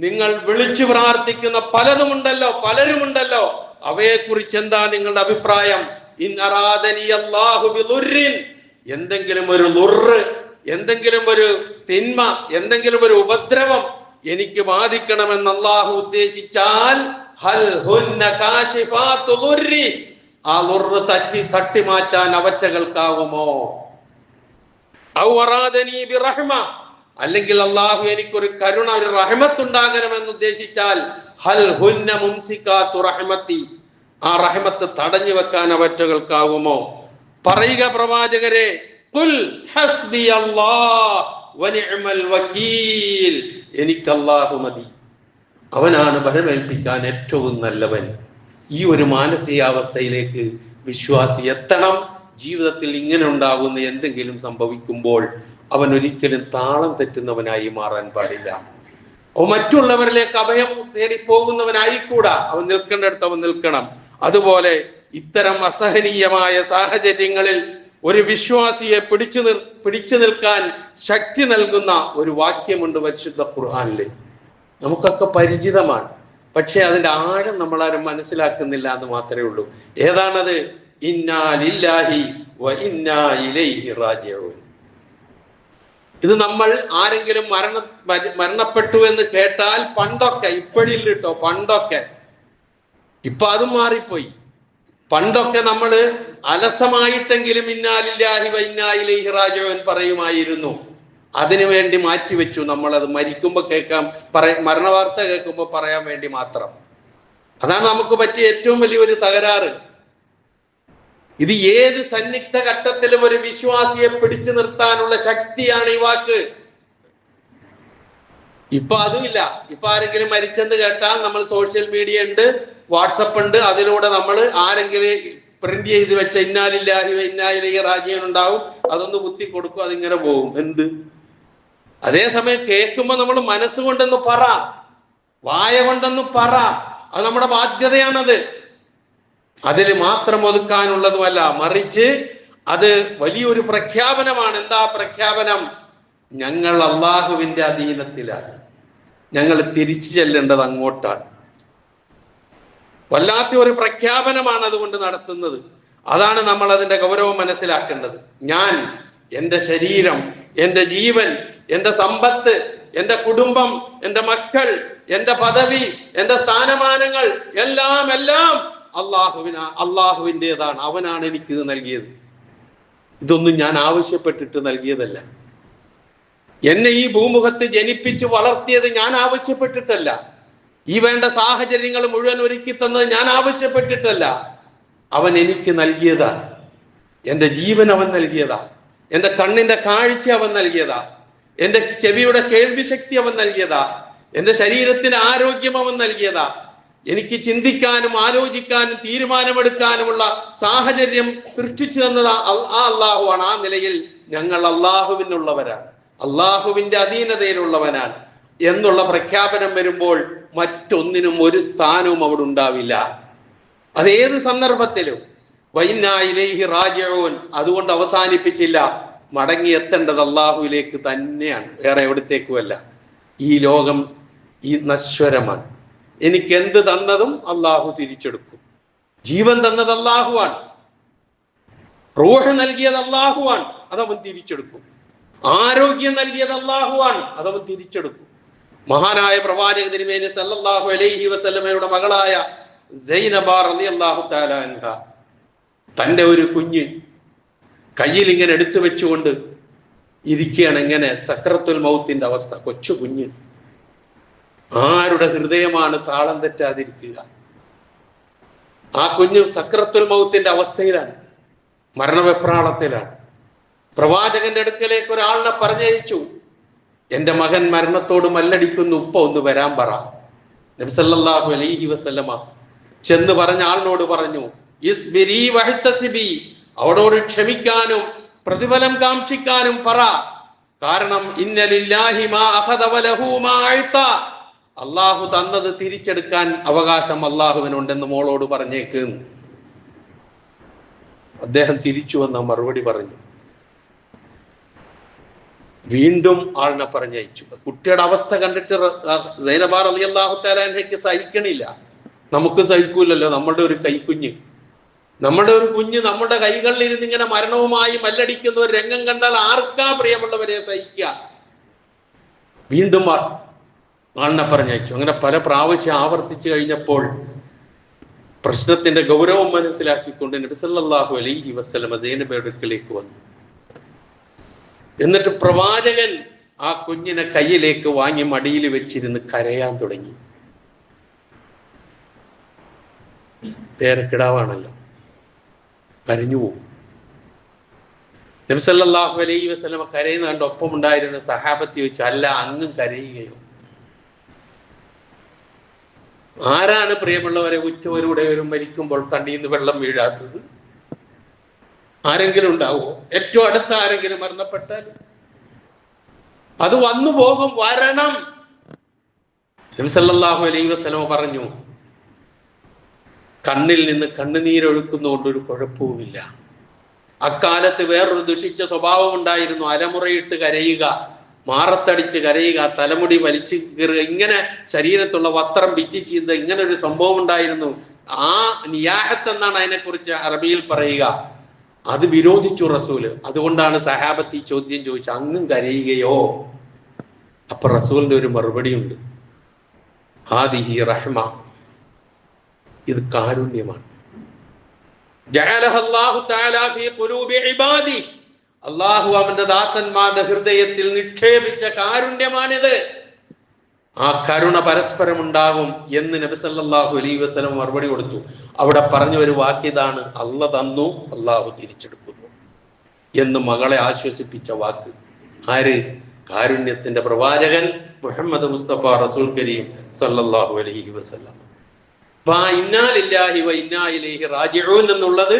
നിങ്ങൾ വിളിച്ചു പ്രാർത്ഥിക്കുന്ന പലരുമുണ്ടല്ലോ, അവയെ കുറിച്ച് എന്താ നിങ്ങളുടെ അഭിപ്രായം? ഇൻ അറാദനി അല്ലാഹു ബിദുർരിൻ, എന്തെങ്കിലും ഒരു ദുർറ്, എന്തെങ്കിലും ഒരു തിന്മ, എന്തെങ്കിലും ഒരു ഉപദ്രവം എനിക്ക് ബാധിക്കണമെന്ന് അള്ളാഹു ഉദ്ദേശിച്ചാൽ ഹൽ ഹുന്ന കാശിഫാതു ദുർരി, ആ ദുർറ് തട്ടി മാറ്റാൻ അവറ്റകൾക്കാവുമോ? ഔ അറാദനി ബിറഹ്മ, അല്ലെങ്കിൽ അള്ളാഹു എനിക്കൊരു കരുണ, ഒരു റഹ്മത്തുണ്ടാകണമെന്ന് ഉദ്ദേശിച്ചാൽ ഹൽ ഹുന്ന മുംസികാതു റഹ്മത്തി, ആ റഹ്മത്ത് തടഞ്ഞു വെക്കാൻ അവറ്റകൾക്കാവുമോ? പറയുക പ്രവാചകരെ, ഖുൽ ഹസ്ബി അല്ലാഹ് വനിഅമൽ വകീൽ, എനിക്ക് അല്ലാഹു മതി, അവനാണ് ഭരമേൽപ്പിക്കാൻ ഏറ്റവും നല്ലവൻ. ഈ ഒരു മാനസികാവസ്ഥയിലേക്ക് വിശ്വാസി എത്തണം. ജീവിതത്തിൽ ഇങ്ങനെ ഉണ്ടാകുന്ന എന്തെങ്കിലും സംഭവിക്കുമ്പോൾ അവൻ ഒരിക്കലും താളം തെറ്റുന്നവനായി മാറാൻ പാടില്ല. മറ്റുള്ളവരിലേക്ക് അഭയം തേടി പോകുന്നവനായിക്കൂടാ. അവൻ നിൽക്കേണ്ടടുത്ത് അവൻ നിൽക്കണം. അതുപോലെ ഇത്തരം അസഹനീയമായ സാഹചര്യങ്ങളിൽ ഒരു വിശ്വാസിയെ പിടിച്ചു നിൽക്കാൻ ശക്തി നൽകുന്ന ഒരു വാക്യമുണ്ട് പരിശുദ്ധ ഖുർആനിൽ. നമുക്കൊക്കെ പരിചിതമാണ്, പക്ഷെ അതിന്റെ ആഴം നമ്മളാരും മനസ്സിലാക്കുന്നില്ല എന്ന് മാത്രമേ ഉള്ളൂ. ഏതാണത്? ഇന്നാ ലില്ലാഹി വ ഇന്നാ ഇലൈഹി റാജിഊൻ. ഇത് നമ്മൾ ആരെങ്കിലും മരണപ്പെട്ടു എന്ന് കേട്ടാൽ പണ്ടൊക്കെ, ഇപ്പോഴില്ല കേട്ടോ, പണ്ടൊക്കെ, ഇപ്പൊ അതും മാറിപ്പോയി. പണ്ടൊക്കെ നമ്മൾ അലസമായിട്ടെങ്കിലും ഇന്നാ ലില്ലാഹി വ ഇന്നാ ഇലൈഹി റാജിഊൻ പറയുമായിരുന്നു. അതിനുവേണ്ടി മാറ്റിവെച്ചു. നമ്മളത് മരിക്കുമ്പോൾ മരണവാർത്ത കേൾക്കുമ്പോൾ പറയാൻ വേണ്ടി മാത്രം. അതാണ് നമുക്ക് പറ്റിയ ഏറ്റവും വലിയൊരു തകരാറ്. ഇത് ഏത് സന്നിഗ്ധ ഘട്ടത്തിലും ഒരു വിശ്വാസിയെ പിടിച്ചു നിർത്താനുള്ള ശക്തിയാണ് ഈ വാക്ക്. ഇപ്പൊ അതുമില്ല. ഇപ്പൊ ആരെങ്കിലും മരിച്ചെന്ന് കേട്ടാൽ നമ്മൾ സോഷ്യൽ മീഡിയ ഉണ്ട്, വാട്സപ്പ് ഉണ്ട്, അതിലൂടെ നമ്മൾ ആരെങ്കിലും പ്രിന്റ് ചെയ്ത് വെച്ച ഇന്നാ ലില്ലാഹി വ ഇന്നാ ഇലൈഹി റാജിഊൻ ഉണ്ടാവും, അതൊന്ന് കുത്തി കൊടുക്കും, അതിങ്ങനെ പോകും. എന്ത്? അതേസമയം കേൾക്കുമ്പോ നമ്മൾ മനസ്സുകൊണ്ടെന്ന് പറ, വായ കൊണ്ടെന്ന് പറ, അത് നമ്മുടെ ബാധ്യതയാണത്. അതിൽ മാത്രം ഒതുക്കാനുള്ളതുമല്ല, മറിച്ച് അത് വലിയൊരു പ്രഖ്യാപനമാണ്. എന്താ പ്രഖ്യാപനം? ഞങ്ങൾ അള്ളാഹുവിന്റെ അധീനത്തിലാണ്, ഞങ്ങൾ തിരിച്ചു ചെല്ലേണ്ടത് അങ്ങോട്ടാണ്. വല്ലാത്ത ഒരു പ്രഖ്യാപനമാണ് അതുകൊണ്ട് നടത്തുന്നത്. അതാണ് നമ്മൾ അതിന്റെ ഗൗരവം മനസ്സിലാക്കേണ്ടത്. ഞാൻ, എന്റെ ശരീരം, എന്റെ ജീവൻ, എന്റെ സമ്പത്ത്, എന്റെ കുടുംബം, എന്റെ മക്കൾ, എന്റെ പദവി, എന്റെ സ്ഥാനമാനങ്ങൾ എല്ലാം അള്ളാഹുവിൻ്റെതാണ്. അവനാണ് എനിക്കിത് നൽകിയത്. ഇതൊന്നും ഞാൻ ആവശ്യപ്പെട്ടിട്ട് നൽകിയതല്ല. എന്നെ ഈ ഭൂമുഖത്ത് ജനിപ്പിച്ച് വളർത്തിയത് ഞാൻ ആവശ്യപ്പെട്ടിട്ടല്ല. ഈ വേണ്ട സാഹചര്യങ്ങൾ മുഴുവൻ ഒരുക്കി തന്നത് ഞാൻ ആവശ്യപ്പെട്ടിട്ടല്ല. അവൻ എനിക്ക് നൽകിയതാ. എന്റെ ജീവൻ അവൻ നൽകിയതാ. എന്റെ കണ്ണിന്റെ കാഴ്ച അവൻ നൽകിയതാ. എന്റെ ചെവിയുടെ കേൾവി ശക്തി അവൻ നൽകിയതാ. എന്റെ ശരീരത്തിന് ആരോഗ്യം അവൻ നൽകിയതാ. എനിക്ക് ചിന്തിക്കാനും ആലോചിക്കാനും തീരുമാനമെടുക്കാനുമുള്ള സാഹചര്യം സൃഷ്ടിച്ചു തന്നത് ആ അള്ളാഹുവാണ്. ആ നിലയിൽ ഞങ്ങൾ അള്ളാഹുവിനുള്ളവരാണ്, അള്ളാഹുവിന്റെ അധീനതയിലുള്ളവനാണ് എന്നുള്ള പ്രഖ്യാപനം വരുമ്പോൾ മറ്റൊന്നിനും ഒരു സ്ഥാനവും അവിടെ ഉണ്ടാവില്ല. അതേത് സന്ദർഭത്തിലും വഇന്നാ ഇലൈഹി റാജിഊൻ. അതുകൊണ്ട് അവസാനിപ്പിച്ചില്ല, മടങ്ങിയെത്തേണ്ടത് അള്ളാഹുവിലേക്ക് തന്നെയാണ്, വേറെ എവിടത്തേക്കുമല്ല. ഈ ലോകം ഈ നശ്വരമാണ്. എനിക്ക് എന്ത് തന്നതും അള്ളാഹു തിരിച്ചെടുക്കും. ജീവൻ തന്നത് അള്ളാഹുവാണ്, റൂഹ് നൽകിയത് അള്ളാഹുവാണ്, അതവൻ തിരിച്ചെടുക്കും. ആരോഗ്യം നൽകിയത് അള്ളാഹുവാണ്, അതവൻ തിരിച്ചെടുക്കും. മഹാനായ പ്രവാചക തിരുമേനി സല്ലല്ലാഹു അലൈഹി വസല്ലമയുടെ മകളായ സൈനബ റളിയല്ലാഹു തആല അൻഹ തന്റെ ഒരു കുഞ്ഞ് കയ്യിൽ ഇങ്ങനെ എടുത്തു വെച്ചുകൊണ്ട് ഇരിക്കുകയാണ്. എങ്ങനെ? സക്രത്തുൽ മൗത്തിന്റെ അവസ്ഥ. കൊച്ചു കുഞ്ഞ്, ആരുടെ ഹൃദയമാണ് താളം തെറ്റാതിരിക്കുക? ആ കുഞ്ഞ് സക്രത്തുൽ മൗത്തിന്റെ അവസ്ഥയിലാണ്, മരണവെപ്രാളത്തിലാണ്. പ്രവാചകന്റെ അടുക്കലേക്ക് ഒരാളിനെ പറഞ്ഞയച്ചു, എന്റെ മകൻ മരണത്തോട് മല്ലടിക്കുന്നു, ഉപ്പ ഒന്ന് വരാൻ പറ. നബി സല്ലല്ലാഹു അലൈഹി വസല്ലമ ചെന്ന് പറഞ്ഞ ആളിനോട് പറഞ്ഞു, ഇസ്ബിരി വഹ്തസിബി, അവനോട് ക്ഷമിക്കാനും പ്രതിഫലം കാംക്ഷിക്കാനും പറ. കാരണം ഇന്നലില്ലാഹി മാ അഖദ വലഹു മാ അഅത, അള്ളാഹു തന്നത് തിരിച്ചെടുക്കാൻ അവകാശം അള്ളാഹുവിനുണ്ടെന്ന് മോളോട് പറഞ്ഞേക്ക്. അദ്ദേഹം തിരിച്ചു വന്ന മറുപടി പറഞ്ഞു. വീണ്ടും ആളിനെ പറഞ്ഞയച്ചു. കുട്ടിയുടെ അവസ്ഥ കണ്ടിട്ട് സൈനബ റളിയല്ലാഹു തആല അൻഹയ്ക്ക് സഹിക്കണില്ല. നമുക്ക് സഹിക്കൂലല്ലോ, നമ്മുടെ ഒരു കൈക്കുഞ്ഞ്, നമ്മുടെ ഒരു കുഞ്ഞ് നമ്മുടെ കൈകളിൽ ഇരുന്ന് ഇങ്ങനെ മരണവുമായി മല്ലടിക്കുന്ന ഒരു രംഗം കണ്ടാൽ ആർക്കാ പ്രിയമുള്ളവരെ സഹിക്കുക? വീണ്ടും ആളിനെ പറഞ്ഞയച്ചു. അങ്ങനെ പല പ്രാവശ്യം ആവർത്തിച്ചു കഴിഞ്ഞപ്പോൾ പ്രശ്നത്തിന്റെ ഗൗരവം മനസ്സിലാക്കിക്കൊണ്ട് നബി സല്ലല്ലാഹു അലൈഹി വസല്ലമ സൈനബയുടെ അടുക്കലേക്ക് വന്നു. എന്നിട്ട് പ്രവാചകൻ ആ കുഞ്ഞിനെ കയ്യിലേക്ക് വാങ്ങി മടിയിൽ വെച്ചിരുന്ന് കരയാൻ തുടങ്ങി. പേരക്കിടാവാണല്ലോ, കരഞ്ഞു പോകും. നബി സല്ലല്ലാഹു അലൈഹി വസല്ലമ കരയുന്ന കണ്ട് ഒപ്പം ഉണ്ടായിരുന്ന സഹാബത്തി ചോദിച്ചു, അല്ല അങ്ങും കരയുകയോ? ആരാണ് പ്രിയമുള്ളവരെ ഉറ്റവരുടെവരും മരിക്കുമ്പോൾ കണ്ണീന്ന് വെള്ളം വീഴാത്തത്? ആരെങ്കിലും ഉണ്ടാവോ? ഏറ്റവും അടുത്ത ആരെങ്കിലും മരണപ്പെട്ടാൽ അത് വന്നു പോകും, വരണം. നബി സല്ലല്ലാഹു അലൈഹി വസല്ലമ പറഞ്ഞു, കണ്ണിൽ നിന്ന് കണ്ണുനീരൊഴുക്കുന്നതുകൊണ്ട് ഒരു കുഴപ്പവുമില്ല. അക്കാലത്ത് വേറൊരു ദുഷിച്ച സ്വഭാവം ഉണ്ടായിരുന്നു, അലമുറയിട്ട് കരയുക, മാറത്തടിച്ച് കരയുക, തലമുടി വലിച്ചു കീറുക, ഇങ്ങനെ ശരീരത്തുള്ള വസ്ത്രം പിച്ചി ചീന്ത, ഇങ്ങനെ ഒരു സംഭവം ഉണ്ടായിരുന്നു. ആ നിയാഹത്ത് എന്നാണ് അതിനെക്കുറിച്ച് അറബിയിൽ പറയുക. അത് വിരോധിച്ചു റസൂല്. അതുകൊണ്ടാണ് സഹാബത്ത് ഈ ചോദ്യം ചോദിച്ചത്, അങ്ങും കരയുകയോ? അപ്പൊ റസൂലിന്റെ ഒരു മറുപടി ഉണ്ട്, ഹാദിഹി റഹ്മ, ഇത് കാരുണ്യമാണ്. അള്ളാഹു അവന്റെ ദാസന്മാരുടെ ഹൃദയത്തിൽ നിക്ഷേപിച്ച കാരുണ്യമാണിത്. ആ കരുണ പരസ്പരം ഉണ്ടാകും എന്ന് നബി സല്ലല്ലാഹു അലൈഹി വസല്ലം മറുപടി കൊടുത്തു. അവിടെ പറഞ്ഞ ഒരു വാക്യതാണ്, അല്ല തന്നു അള്ളാഹു തിരിച്ചെടുക്കുന്നു എന്ന് മകളെ ആശ്വസിപ്പിച്ച വാക്ക്. ആര്? കാരുണ്യത്തിന്റെ പ്രവാചകൻ മുഹമ്മദ് മുസ്തഫ റസൂൽ കരീം സല്ലല്ലാഹു അലൈഹി വസല്ലം. ഇന്നാ ലില്ലാഹി വ ഇന്നാ ഇലൈഹി റാജിഊൻ എന്നുള്ളത്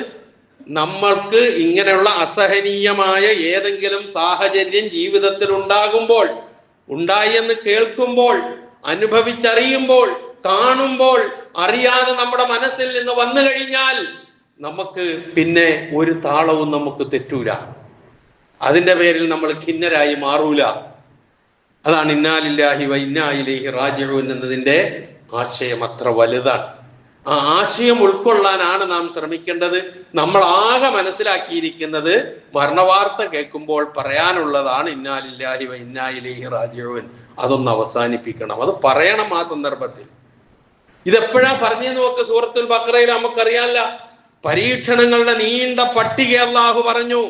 നമ്മൾക്ക് ഇങ്ങനെയുള്ള അസഹനീയമായ ഏതെങ്കിലും സാഹചര്യം ജീവിതത്തിൽ ഉണ്ടാകുമ്പോൾ, ഉണ്ടായി എന്ന് കേൾക്കുമ്പോൾ, അനുഭവിച്ചറിയുമ്പോൾ, കാണുമ്പോൾ, അറിയാതെ നമ്മുടെ മനസ്സിൽ നിന്ന് വന്നു കഴിഞ്ഞാൽ നമുക്ക് പിന്നെ ഒരു താളവും നമുക്ക് തെറ്റൂല. അതിന്റെ പേരിൽ നമ്മൾ ഖിന്നരായി മാറൂല. അതാണ് ഇന്നാ ലില്ലാഹി വ ഇന്നാ ഇലൈഹി റാജിഊൻ എന്നതിന്റെ ആശയം. അത്ര വലുതാണ്. ആ ആശയം ഉൾക്കൊള്ളാനാണ് നാം ശ്രമിക്കേണ്ടത്. നമ്മൾ ആകെ മനസ്സിലാക്കിയിരിക്കുന്നത് മരണവാർത്ത കേൾക്കുമ്പോൾ പറയാനുള്ളതാണ് ഇന്നാ ലില്ലാഹി വ ഇന്നാ ഇലൈഹി റാജിഊൻ. അതൊന്ന് അവസാനിപ്പിക്കണം, അത് പറയണം ആ സന്ദർഭത്തിൽ. ഇതെപ്പോഴാ പറഞ്ഞെന്ന് നോക്ക്. സൂറത്തുൽ ബഖറയിൽ നമുക്കറിയാല്ല, പരീക്ഷണങ്ങളുടെ നീണ്ട പട്ടിക അല്ലാഹു പറഞ്ഞു.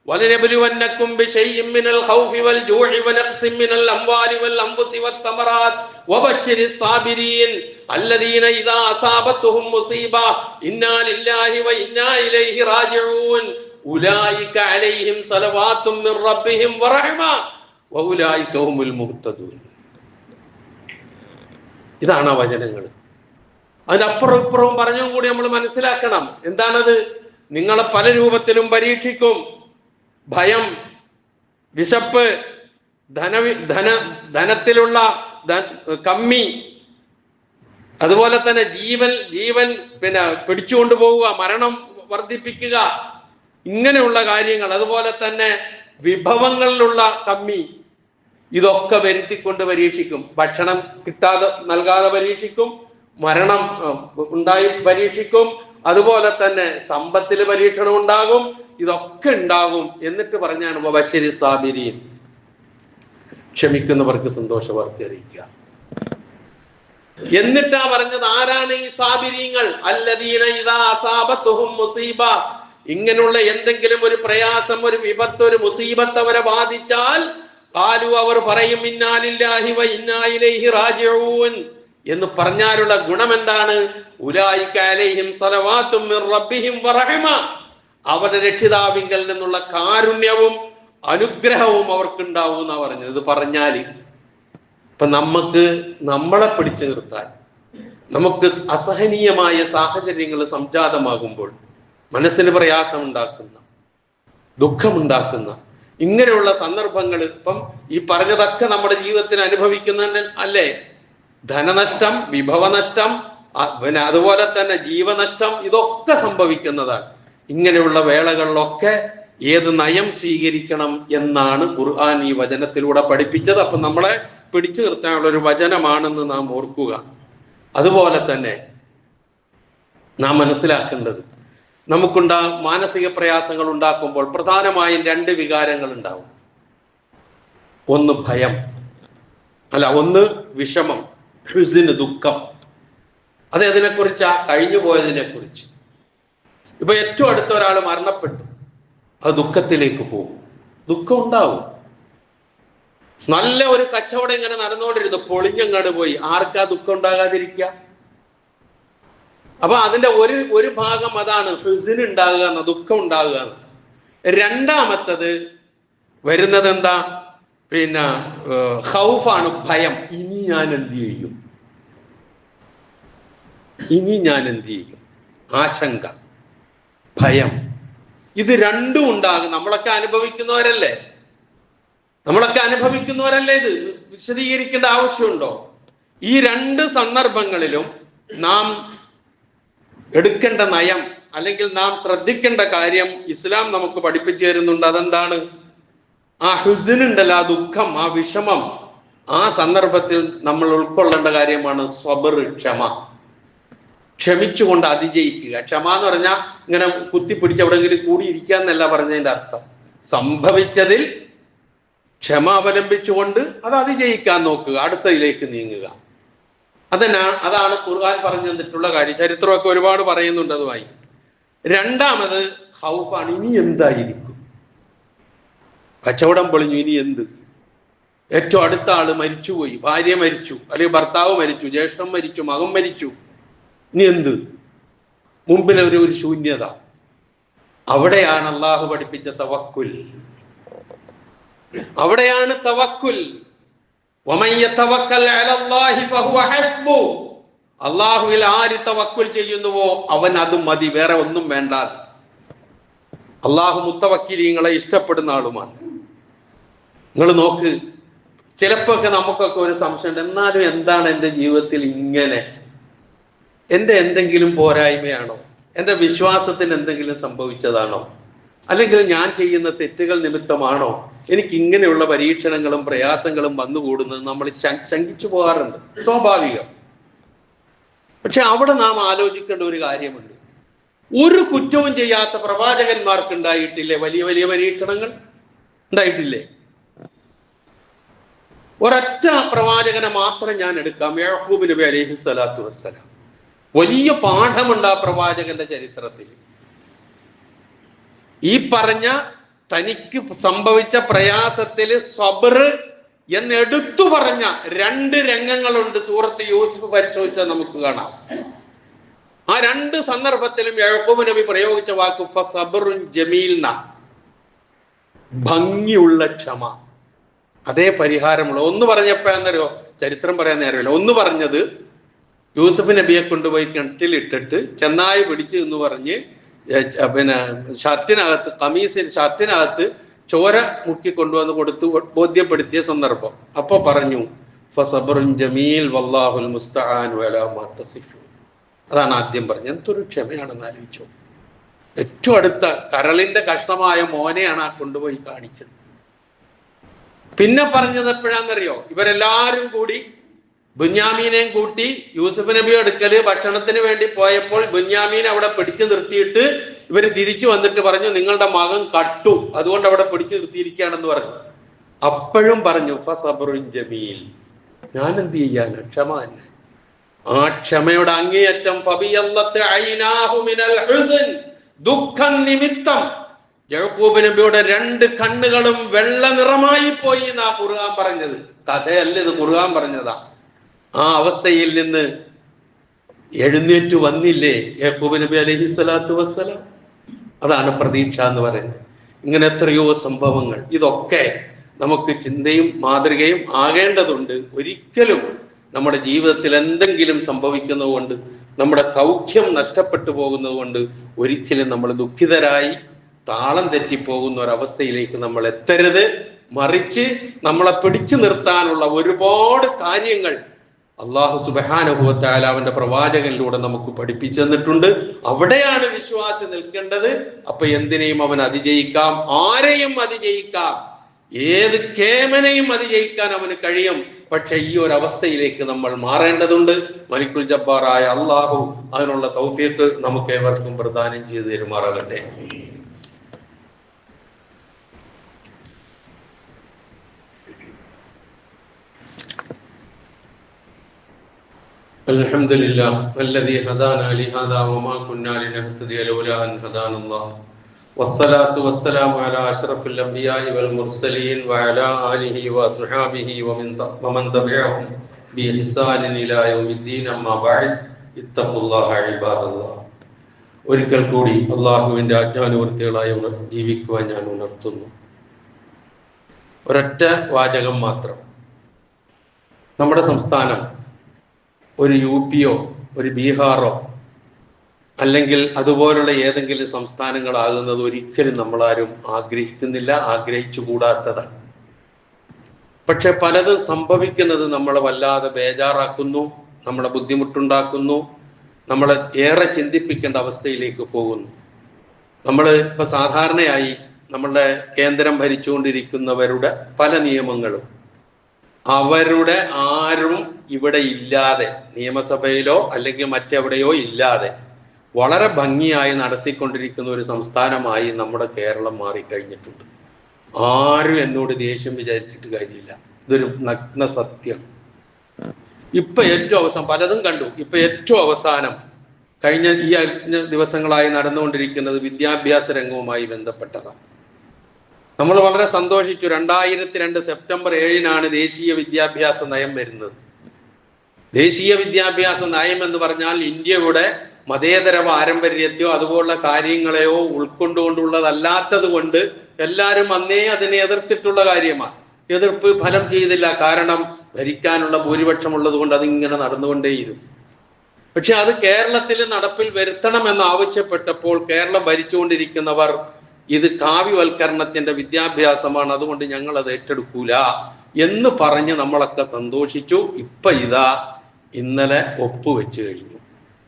وَلَنَبْلُوَنَّكُمْ بِشَيْءٍ مِّنَ الْخَوْفِ وَالْجُوعِ وَنَقْصٍ مِّنَ الْأَمْوَالِ وَالْأَنفُسِ وَالثَّمَرَاتِ وَبَشِّرِ الصَّابِرِينَ الَّذِينَ إِذَا أَصَابَتْهُمْ مُصِيبَةٌ إِنَّا لِلَّهِ وَإِنَّا إِلَيْهِ رَاجِعُونَ أُولَٰئِكَ عَلَيْهِمْ صَلَوَاتٌ مِّن رَّبِّهِمْ وَرَحْمَةٌ وَأُولَٰئِكَ هُمُ الْمُهْتَدُونَ. ഇതാണ് ആ വചനങ്ങൾ. അതിനപ്പുറം ഇപ്പുറവും പറഞ്ഞും കൂടി നമ്മൾ മനസ്സിലാക്കണം. എന്താണത്? നിങ്ങളെ പല രൂപത്തിലും പരീക്ഷിക്കും. ഭയം, വിശപ്പ്, ധനത്തിലുള്ള കമ്മി, അതുപോലെ തന്നെ ജീവൻ പിന്നെ പിടിച്ചുകൊണ്ടു പോവുക, മരണം വർദ്ധിപ്പിക്കുക, ഇങ്ങനെയുള്ള കാര്യങ്ങൾ. അതുപോലെ തന്നെ വിഭവങ്ങളിലുള്ള കമ്മി, ഇതൊക്കെ വരുത്തിക്കൊണ്ട് പരീക്ഷിക്കും. ഭക്ഷണം നൽകാതെ പരീക്ഷിക്കും, മരണം ഉണ്ടായി പരീക്ഷിക്കും, അതുപോലെ തന്നെ സമ്പത്തിൽ പരീക്ഷണം ഉണ്ടാകും, ഇതൊക്കെ ഉണ്ടാകും. എന്നിട്ട് പറഞ്ഞാണ് വബശ്ശിരി സാബിരീൻ, ക്ഷമിക്കുന്നവർക്ക് സന്തോഷവാർത്ത അറിയിക്കുക. എന്നിട്ടാ പറഞ്ഞത് ആരാണ് ഈ സാബിരീങ്ങൾ? അല്ലദീന ഇദാ അസാബത്തുഹും മുസീബ, ഇങ്ങനെയുള്ള എന്തെങ്കിലും ഒരു പ്രയാസം, ഒരു വിപത്ത്, ഒരു മുസീബത്ത് അവരെ ബാധിച്ചാൽ ഖാലു, അവർ പറയും ഇന്നാ ലില്ലാഹി വ ഇന്നാ ഇലൈഹി റാജിഊൻ എന്ന് പറഞ്ഞാലുള്ള ഗുണം എന്താണ്? ഉലൈക അലൈഹിം സലവാത്തും മിർ റബ്ബിഹിം വറഹ്മ, അവരുടെ രക്ഷിതാവിങ്കൽ നിന്നുള്ള കാരുണ്യവും അനുഗ്രഹവും അവർക്കുണ്ടാവും എന്നാ പറഞ്ഞത്. ഇത് പറഞ്ഞാല് ഇപ്പൊ നമ്മളെ പിടിച്ചു നിർത്താൻ, നമുക്ക് അസഹനീയമായ സാഹചര്യങ്ങൾ സംജാതമാകുമ്പോൾ മനസ്സിന് പ്രയാസമുണ്ടാക്കുന്ന, ദുഃഖമുണ്ടാക്കുന്ന ഇങ്ങനെയുള്ള സന്ദർഭങ്ങൾ, ഇപ്പം ഈ പറഞ്ഞതൊക്കെ നമ്മുടെ ജീവിതത്തിൽ അനുഭവിക്കുന്ന അല്ലേ? ധനനഷ്ടം, വിഭവനഷ്ടം, പിന്നെ അതുപോലെ തന്നെ ജീവനഷ്ടം, ഇതൊക്കെ സംഭവിക്കുന്നതാണ്. ഇങ്ങനെയുള്ള വേളകളിലൊക്കെ ഏത് നയം സ്വീകരിക്കണം എന്നാണ് ഖുർആൻ ഈ വചനത്തിലൂടെ പഠിപ്പിച്ചത്. അപ്പൊ നമ്മളെ പിടിച്ചു നിർത്താനുള്ള ഒരു വചനമാണെന്ന് നാം ഓർക്കുക. അതുപോലെ തന്നെ നാം മനസ്സിലാക്കേണ്ടത്, മാനസിക പ്രയാസങ്ങൾ ഉണ്ടാക്കുമ്പോൾ പ്രധാനമായും 2 വികാരങ്ങൾ ഉണ്ടാവും. ഒന്ന് വിഷമം, ഹുസ്ന്, ദുഃഖം. അത് അതിനെക്കുറിച്ച്, കഴിഞ്ഞു പോയതിനെ കുറിച്ച്. ഇപ്പൊ ഏറ്റവും അടുത്ത ഒരാൾ മരണപ്പെട്ടു, അത് ദുഃഖത്തിലേക്ക് പോകും, ദുഃഖം ഉണ്ടാവും. നല്ല ഒരു കച്ചവടം ഇങ്ങനെ നടന്നുകൊണ്ടിരുന്നു, പൊളിഞ്ഞങ്ങാട് പോയി, ആർക്കാ ദുഃഖം ഉണ്ടാകാതിരിക്കുക? അപ്പൊ അതിന്റെ ഒരു ഭാഗം അതാണ് ഹുസ്ൻ ഉണ്ടാകുക, ദുഃഖം ഉണ്ടാകുക. രണ്ടാമത്തത് വരുന്നത് എന്താ? പിന്നെ ഖൗഫാണ്, ഭയം. ഇനി ഞാൻ എന്ത് ചെയ്യും? ആശങ്ക, ഭയം. ഇത് രണ്ടും ഉണ്ടാകും. നമ്മളൊക്കെ അനുഭവിക്കുന്നവരല്ലേ ഇത് വിശദീകരിക്കേണ്ട ആവശ്യമുണ്ടോ? ഈ 2 സന്ദർഭങ്ങളിലും നാം എടുക്കേണ്ട നയം, അല്ലെങ്കിൽ നാം ശ്രദ്ധിക്കേണ്ട കാര്യം ഇസ്ലാം നമുക്ക് പഠിപ്പിച്ചു തരുന്നുണ്ട്. അതെന്താണ്? ആ ഹുസ്ൻ ഉണ്ടല്ലോ, ആ ദുഃഖം, ആ വിഷമം, ആ സന്ദർഭത്തിൽ നമ്മൾ ഉൾക്കൊള്ളേണ്ട കാര്യമാണ് സബർ, ക്ഷമ. ക്ഷമിച്ചുകൊണ്ട് അതിജയിക്കുക. ക്ഷമ എന്ന് പറഞ്ഞാൽ ഇങ്ങനെ കുത്തിപ്പിടിച്ച് എവിടെയെങ്കിലും കൂടിയിരിക്കുക എന്നല്ല പറഞ്ഞതിന്റെ അർത്ഥം. സംഭവിച്ചതിൽ ക്ഷമ അവലംബിച്ചുകൊണ്ട് അത് അതിജയിക്കാൻ നോക്കുക, അടുത്തതിലേക്ക് നീങ്ങുക. അതാണ് ഖുർആൻ പറഞ്ഞു തന്നിട്ടുള്ള കാര്യം. ചരിത്രമൊക്കെ ഒരുപാട് പറയുന്നുണ്ട് അതുമായി. രണ്ടാമത് ഖൗഫാണ്. ഇനി എന്തായിരിക്കും? കച്ചവടം പൊളിഞ്ഞു, ഇനി എന്ത്? ഏറ്റവും അടുത്ത ആള് മരിച്ചുപോയി, ഭാര്യ മരിച്ചു, അല്ലെങ്കിൽ ഭർത്താവ് മരിച്ചു, ജ്യേഷ്ഠൻ മരിച്ചു, മകൻ മരിച്ചു, ഇനി എന്ത്? മുമ്പിൽ ഒരു ശൂന്യത. അവിടെയാണ് അള്ളാഹു പഠിപ്പിച്ച തവക്കുൽ. അവിടെയാണ് തവക്കുൽ. അള്ളാഹുവിൽ ആര് തവക്കുൽ ചെയ്യുന്നുവോ അവൻ അത് മതി, വേറെ ഒന്നും വേണ്ട. അള്ളാഹു മുത്തവക്കിലീങ്ങളെ ഇഷ്ടപ്പെടുന്ന ആളുമാണ്. നിങ്ങൾ നോക്ക്, ചിലപ്പോഴൊക്കെ നമുക്കൊക്കെ ഒരു സംശയം, എന്നാലും എന്താണ് എൻ്റെ ജീവിതത്തിൽ ഇങ്ങനെ? എൻ്റെ എന്തെങ്കിലും പോരായ്മയാണോ? എൻ്റെ വിശ്വാസത്തിന് എന്തെങ്കിലും സംഭവിച്ചതാണോ? അല്ലെങ്കിൽ ഞാൻ ചെയ്യുന്ന തെറ്റുകൾ നിമിത്തമാണോ എനിക്ക് ഇങ്ങനെയുള്ള പരീക്ഷണങ്ങളും പ്രയാസങ്ങളും വന്നുകൂടുന്നത്? നമ്മൾ ശങ്കിച്ചു പോകാറുണ്ട്, സ്വാഭാവികം. പക്ഷെ അവിടെ നാം ആലോചിക്കേണ്ട ഒരു കാര്യമുണ്ട്. ഒരു കുറ്റവും ചെയ്യാത്ത പ്രവാചകന്മാർക്ക് ഉണ്ടായിട്ടില്ലേ വലിയ വലിയ പരീക്ഷണങ്ങൾ? ഉണ്ടായിട്ടില്ലേ? ഒരൊറ്റ പ്രവാചകനെ മാത്രം ഞാൻ എടുക്കാം, യാഖൂബ് നബി അലൈഹി സ്വലാത്തു വസ്സലാം. വലിയ പാഠമുണ്ട് ആ പ്രവാചകന്റെ ചരിത്രത്തിൽ. ഈ പറഞ്ഞ തനിക്ക് സംഭവിച്ച പ്രയാസത്തില് സബർ എന്നെടുത്തു പറഞ്ഞ 2 രംഗങ്ങളുണ്ട് സൂറത്ത് യൂസുഫ് പരിശോധിച്ചാൽ നമുക്ക് കാണാം. ആ 2 സന്ദർഭത്തിലും യാഖൂബ് നബി പ്രയോഗിച്ച വാക്ക് ഫസബറുൻ ജമീൽന, ഭംഗിയുള്ള ക്ഷമ. അതേ പരിഹാരമുള്ള. ഒന്ന് പറഞ്ഞപ്പോ എന്നറിയോ, ചരിത്രം പറയാൻ നേരമില്ല. ഒന്ന് പറഞ്ഞത് യൂസുഫ് നബിയെ കൊണ്ടുപോയി കിണറ്റിലിട്ടിട്ട് ചെന്നായി പിടിച്ചു എന്ന് പറഞ്ഞ് പിന്നെ ഷർട്ടിനകത്ത് ചോര മുക്കി കൊണ്ടുവന്ന് കൊടുത്ത് ബോധ്യപ്പെടുത്തിയ സന്ദർഭം. അപ്പൊ പറഞ്ഞു ഫസബറുൻ ജമീൽ വല്ലാഹുൽ മുസ്തആൻ അലാ മാ തസിഫൂൻ. അതാണ് ആദ്യം പറഞ്ഞത്. എന്തൊരു ക്ഷമയാണെന്ന് ആലോചിച്ചു. ഏറ്റവും അടുത്ത കരളിന്റെ കഷ്ണമായ മോനെയാണ് ആ കൊണ്ടുപോയി കാണിച്ചത്. പിന്നെ പറഞ്ഞത് എപ്പോഴാന്നറിയോ? ഇവരെല്ലാരും കൂടി ബുന്യാമീനെയും കൂട്ടി യൂസുഫ് നബി അടുക്കല് ഭക്ഷണത്തിന് വേണ്ടി പോയപ്പോൾ ബുന്യാമീൻ അവിടെ പിടിച്ചു നിർത്തിയിട്ട് ഇവര് തിരിച്ചു വന്നിട്ട് പറഞ്ഞു, നിങ്ങളുടെ മകൻ കട്ടു, അതുകൊണ്ട് അവിടെ പിടിച്ചു നിർത്തിയിരിക്കുകയാണെന്ന് പറഞ്ഞു. അപ്പോഴും പറഞ്ഞു ഫസബ്റുൻ ജമീൽ, ഞാൻ എന്ത് ചെയ്യാന്, ക്ഷമ തന്നെ. ആ ക്ഷമയുടെ അങ്ങേയറ്റം ദുഃഖം നിമിത്തം യഅ്ഖൂബ് നബിയുടെ 2 കണ്ണുകളും വെള്ള നിറമായി പോയി എന്നാ ഖുർആൻ പറഞ്ഞത്. കഥയല്ല ഇത്, ഖുർആൻ പറഞ്ഞതാ. ആ അവസ്ഥയിൽ നിന്ന് എഴുന്നേറ്റു വന്നില്ലേ യഅ്ഖൂബ് നബി അലൈഹിസ്സലാത്തു വസ്സലാം. അതാണ് പ്രതീക്ഷ എന്ന് പറയുന്നത്. ഇങ്ങനെ എത്രയോ സംഭവങ്ങൾ, ഇതൊക്കെ നമുക്ക് ചിന്തയും മാതൃകയും ആകേണ്ടതുണ്ട്. ഒരിക്കലും നമ്മുടെ ജീവിതത്തിൽ എന്തെങ്കിലും സംഭവിക്കുന്നതുകൊണ്ട്, നമ്മുടെ സൗഖ്യം നഷ്ടപ്പെട്ടു പോകുന്നത് കൊണ്ട് ഒരിക്കലും നമ്മൾ ദുഃഖിതരായി താളം തെറ്റിപ്പോകുന്ന ഒരവസ്ഥയിലേക്ക് നമ്മൾ എത്തരുത്. മറിച്ച് നമ്മളെ പിടിച്ചു നിർത്താനുള്ള ഒരുപാട് കാര്യങ്ങൾ അള്ളാഹു സുബ്ഹാനഹു വ തആല അവന്റെ പ്രവാചകനിലൂടെ നമുക്ക് പഠിപ്പിച്ചു തന്നിട്ടുണ്ട്. അവിടെയാണ് വിശ്വാസി നിൽക്കേണ്ടത്. അപ്പൊ എന്തിനേയും അവൻ അതിജയിക്കാം, ആരെയും അതിജയിക്കാം, ഏത് കേമനെയും അതിജയിക്കാൻ അവന് കഴിയും. പക്ഷെ ഈ ഒരു അവസ്ഥയിലേക്ക് നമ്മൾ മാറേണ്ടതുണ്ട്. മലിക്കുൽ ജബ്ബാറായ അള്ളാഹു അതിനുള്ള തൗഫീഖ് നമുക്ക് ഏവർക്കും പ്രദാനം ചെയ്തു തരുമാറാകട്ടെ. അൽഹംദുലില്ലാഹ് വല്ലദീ ഹദാനാ ലിഹാദാ വമാ കുന്നാ ലിനഹ്തദിയ ലൗലാ അൻ ഹദാനല്ലാഹ് വസ്സലാത്തു വസ്സലാമു അലാ അഷ്റഫിൽ അംബിയാഇ വൽ മുർസലീൻ വഅലാ ആലിഹി വസ്ഹബിഹി വമൻ തബിഅഹും ബിഇഹ്സാനിൻ ഇലാ യൗമിദ്ദീൻ. അമ്മാ ബഅദ്, ഇത്തഖുല്ലാഹ ഇബാദല്ലാഹ്. ഒരിക്കൽ കൂടി അള്ളാഹുവിന്റെ ആജ്ഞാനുവർത്തികളായി ജീവിക്കുവാൻ ഞാൻ ഉണർത്തുന്നു. ഒരൊറ്റ വാചകം മാത്രം. നമ്മുടെ സംസ്ഥാനം ഒരു UP-യോ ഒരു ബീഹാറോ അല്ലെങ്കിൽ അതുപോലുള്ള ഏതെങ്കിലും സംസ്ഥാനങ്ങളാകുന്നത് ഒരിക്കലും നമ്മളാരും ആഗ്രഹിക്കുന്നില്ല, ആഗ്രഹിച്ചുകൂടാത്തതാണ്. പക്ഷെ പലതും സംഭവിക്കുന്നത് നമ്മളെ വല്ലാതെ ബേജാറാക്കുന്നു, നമ്മളെ ബുദ്ധിമുട്ടുണ്ടാക്കുന്നു, നമ്മളെ ഏറെ ചിന്തിപ്പിക്കേണ്ട അവസ്ഥയിലേക്ക് പോകുന്നു. നമ്മൾ ഇപ്പൊ സാധാരണയായി നമ്മളുടെ കേന്ദ്രം ഭരിച്ചുകൊണ്ടിരിക്കുന്നവരുടെ പല നിയമങ്ങളും അവരുടെ ആരും ഇവിടെ ഇല്ലാതെ, നിയമസഭയിലോ അല്ലെങ്കിൽ മറ്റെവിടെയോ ഇല്ലാതെ വളരെ ഭംഗിയായി നടത്തിക്കൊണ്ടിരിക്കുന്ന ഒരു സംസ്ഥാനമായി നമ്മുടെ കേരളം മാറിക്കഴിഞ്ഞിട്ടുണ്ട്. ആരും എന്നോട് ദേഷ്യം വിചാരിച്ചിട്ട് കാര്യമില്ല, ഇതൊരു നഗ്ന സത്യം. ഇപ്പൊ ഏറ്റവും അവസാനം പലതും കണ്ടു. ഇപ്പൊ ഏറ്റവും അവസാനം കഴിഞ്ഞ ഈ ദിവസങ്ങളായി നടന്നുകൊണ്ടിരിക്കുന്നത് വിദ്യാഭ്യാസ രംഗവുമായി ബന്ധപ്പെട്ടതാണ്. നമ്മൾ വളരെ സന്തോഷിച്ചു. 2002 സെപ്റ്റംബർ 7-നാണ് ദേശീയ വിദ്യാഭ്യാസ നയം വരുന്നത്. ദേശീയ വിദ്യാഭ്യാസ നയം എന്ന് പറഞ്ഞാൽ ഇന്ത്യയുടെ മതേതര പാരമ്പര്യത്തെയോ അതുപോലുള്ള കാര്യങ്ങളെയോ ഉൾക്കൊണ്ടുകൊണ്ടുള്ളതല്ലാത്തത് കൊണ്ട് എല്ലാവരും അന്നേ അതിനെ എതിർത്തിട്ടുള്ള കാര്യമാണ്. എതിർപ്പ് ഫലം ചെയ്തില്ല. കാരണം ഭരിക്കാനുള്ള ഭൂരിപക്ഷം ഉള്ളത് കൊണ്ട് അതിങ്ങനെ നടന്നുകൊണ്ടേയിരുന്നു. പക്ഷെ അത് കേരളത്തിൽ നടപ്പിൽ വരുത്തണമെന്ന് ആവശ്യപ്പെട്ടപ്പോൾ കേരളം ഭരിച്ചുകൊണ്ടിരിക്കുന്നവർ ഇത് കാവ്യവൽക്കരണത്തിന്റെ വിദ്യാഭ്യാസമാണ്, അതുകൊണ്ട് ഞങ്ങൾ അത് ഏറ്റെടുക്കൂല എന്ന് പറഞ്ഞ് നമ്മളൊക്കെ സന്തോഷിച്ചു. ഇപ്പൊ ഇതാ ഇന്നലെ ഒപ്പുവെച്ച് കഴിഞ്ഞു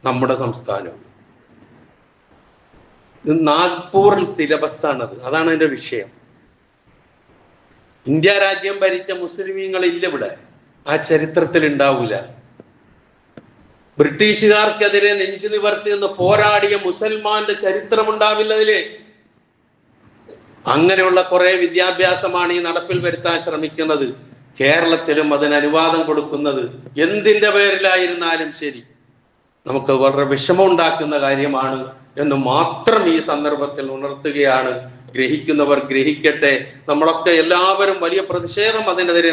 നമ്മുടെ സംസ്ഥാനം. നാഗ്പൂർ സിലബസാണത്, അതാണ് അതിന്റെ വിഷയം. ഇന്ത്യ രാജ്യം ഭരിച്ച മുസ്ലിമീങ്ങളില്ല ഇവിടെ, ആ ചരിത്രത്തിൽ ഉണ്ടാവൂല. ബ്രിട്ടീഷുകാർക്കെതിരെ നെഞ്ചു നിവർത്തി നിന്ന് പോരാടിയ മുസൽമാന്റെ ചരിത്രമുണ്ടാവില്ല അതില്. അങ്ങനെയുള്ള കുറെ വിദ്യാഭ്യാസമാണ് ഈ നടപ്പിൽ വരുത്താൻ ശ്രമിക്കുന്നത്. കേരളത്തിലും അതിന് അനുവാദം കൊടുക്കുന്നത് എന്തിന്റെ പേരിലായിരുന്നാലും ശരി നമുക്ക് വളരെ വിഷമമുണ്ടാക്കുന്ന കാര്യമാണ് എന്ന് മാത്രം ഈ സന്ദർഭത്തിൽ ഉണർത്തുകയാണ്. ഗ്രഹിക്കുന്നവർ ഗ്രഹിക്കട്ടെ. നമ്മളൊക്കെ എല്ലാവരും വലിയ പ്രതിഷേധം അതിനെതിരെ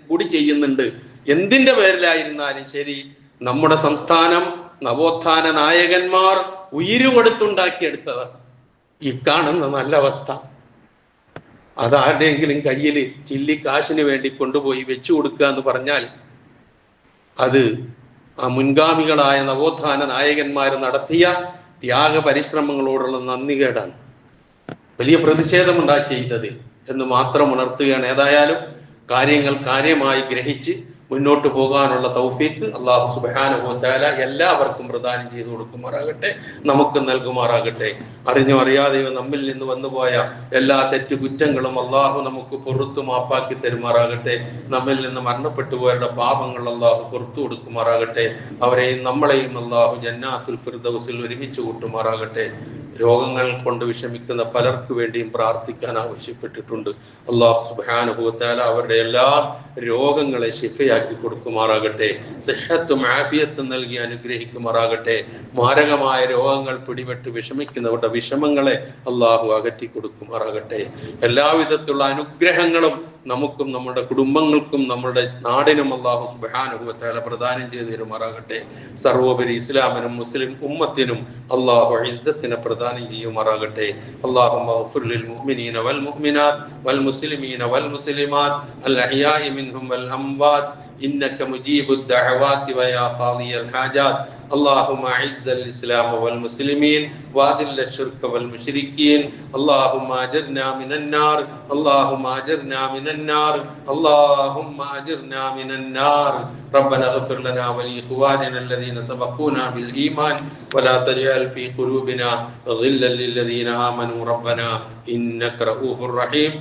കൂടി ചെയ്യുന്നുണ്ട്. എന്തിന്റെ പേരിലായിരുന്നാലും ശരി നമ്മുടെ സംസ്ഥാനം നവോത്ഥാന നായകന്മാർ ഉയിരുകൊടുത്തുണ്ടാക്കിയെടുത്തതാണ്. ഈ കാണുന്ന നല്ല അവസ്ഥ അതാരുടെയെങ്കിലും കയ്യിൽ ചില്ലിക്കാശിന് വേണ്ടി കൊണ്ടുപോയി വെച്ചു കൊടുക്കുക എന്ന് പറഞ്ഞാൽ അത് ആ മുൻഗാമികളായ നവോത്ഥാന നായകന്മാർ നടത്തിയ ത്യാഗ പരിശ്രമങ്ങളോടുള്ള നന്ദികേടാണ്. വലിയ പ്രതിഷേധമുണ്ടാ ചെയ്തത് എന്ന് മാത്രം ഉണർത്തുകയാണ്. ഏതായാലും കാര്യങ്ങൾ കാര്യമായി ഗ്രഹിച്ച് മുന്നോട്ട് പോകാനുള്ള തൗഫീഖ് അല്ലാഹു സുബ്ഹാനഹു വ തആല എല്ലാവർക്കും പ്രദാനം ചെയ്തു കൊടുക്കുമാറാകട്ടെ, നമുക്ക് നൽകുമാറാകട്ടെ. അറിഞ്ഞോ അറിയാതെയോ നമ്മിൽ നിന്ന് വന്നുപോയ എല്ലാ തെറ്റുകുറ്റങ്ങളും അല്ലാഹു നമുക്ക് പുറത്തു മാപ്പാക്കി തരുമാറാകട്ടെ. നമ്മിൽ നിന്ന് മരണപ്പെട്ടു പോയവരുടെ പാപങ്ങൾ അല്ലാഹു പുറത്തു കൊടുക്കുമാറാകട്ടെ. അവരെയും നമ്മളെയും അല്ലാഹു ജന്നാത്തുൽ ഫിർദൗസിൽ ഒരുമിച്ച് കൂട്ടുമാറാകട്ടെ. രോഗങ്ങൾ കൊണ്ട് വിഷമിക്കുന്ന പലർക്കു വേണ്ടിയും പ്രാർത്ഥിക്കാൻ ആവശ്യപ്പെട്ടിട്ടുണ്ട്. അല്ലാഹു സുബ്ഹാനഹു വ തആല അവരുടെ എല്ലാ രോഗങ്ങളെ ശിഫയാക്കി കൊടുക്കുമാറാകട്ടെ. സിഹ്ഹത്തും ആഫിയത്തും നൽകി അനുഗ്രഹിക്കുമാറാകട്ടെ. മാരകമായ രോഗങ്ങൾ പിടിപെട്ട് വിഷമിക്കുന്നവരുടെ വിഷമങ്ങളെ അല്ലാഹു അകറ്റി കൊടുക്കുമാറാകട്ടെ. എല്ലാവിധത്തിലുള്ള അനുഗ്രഹങ്ങളും നമുക്കും നമ്മുടെ കുടുംബങ്ങൾക്കും നമ്മുടെ നാടിനും അല്ലാഹു സുബ്ഹാനഹു വ തആല പ്രദാനം ചെയ്തു തരുമാറാകട്ടെ. സർവോപരി ഇസ്ലാമിനും മുസ്ലിം ഉമ്മത്തിനും അല്ലാഹു ഇസ്സത്തിനെ പ്രദാനം ചെയ്യുമാറാകട്ടെ. അല്ലാഹുമ്മ ഗ്ഫിർ ലിൽ മുഅ്മിനീന വൽ മുഅ്മിനാത്ത് വൽ മുസ്ലിമീന വൽ മുസ്ലിമാത്ത് അൽ അഹ്യാഇ മിൻഹും വൽ അംവാത്ത് إنك مجيب الدعوات ويا قاضي الحاجات. اللهم أعز الإسلام والمسلمين وأذل الشرك والمشركين. اللهم أجرنا من النار، اللهم أجرنا من النار، اللهم أجرنا من النار. ربنا اغفر لنا ولإخواننا الذين سبقونا بالإيمان ولا تجعل في قلوبنا غلا للذين آمنوا ربنا إنك رؤوف رحيم.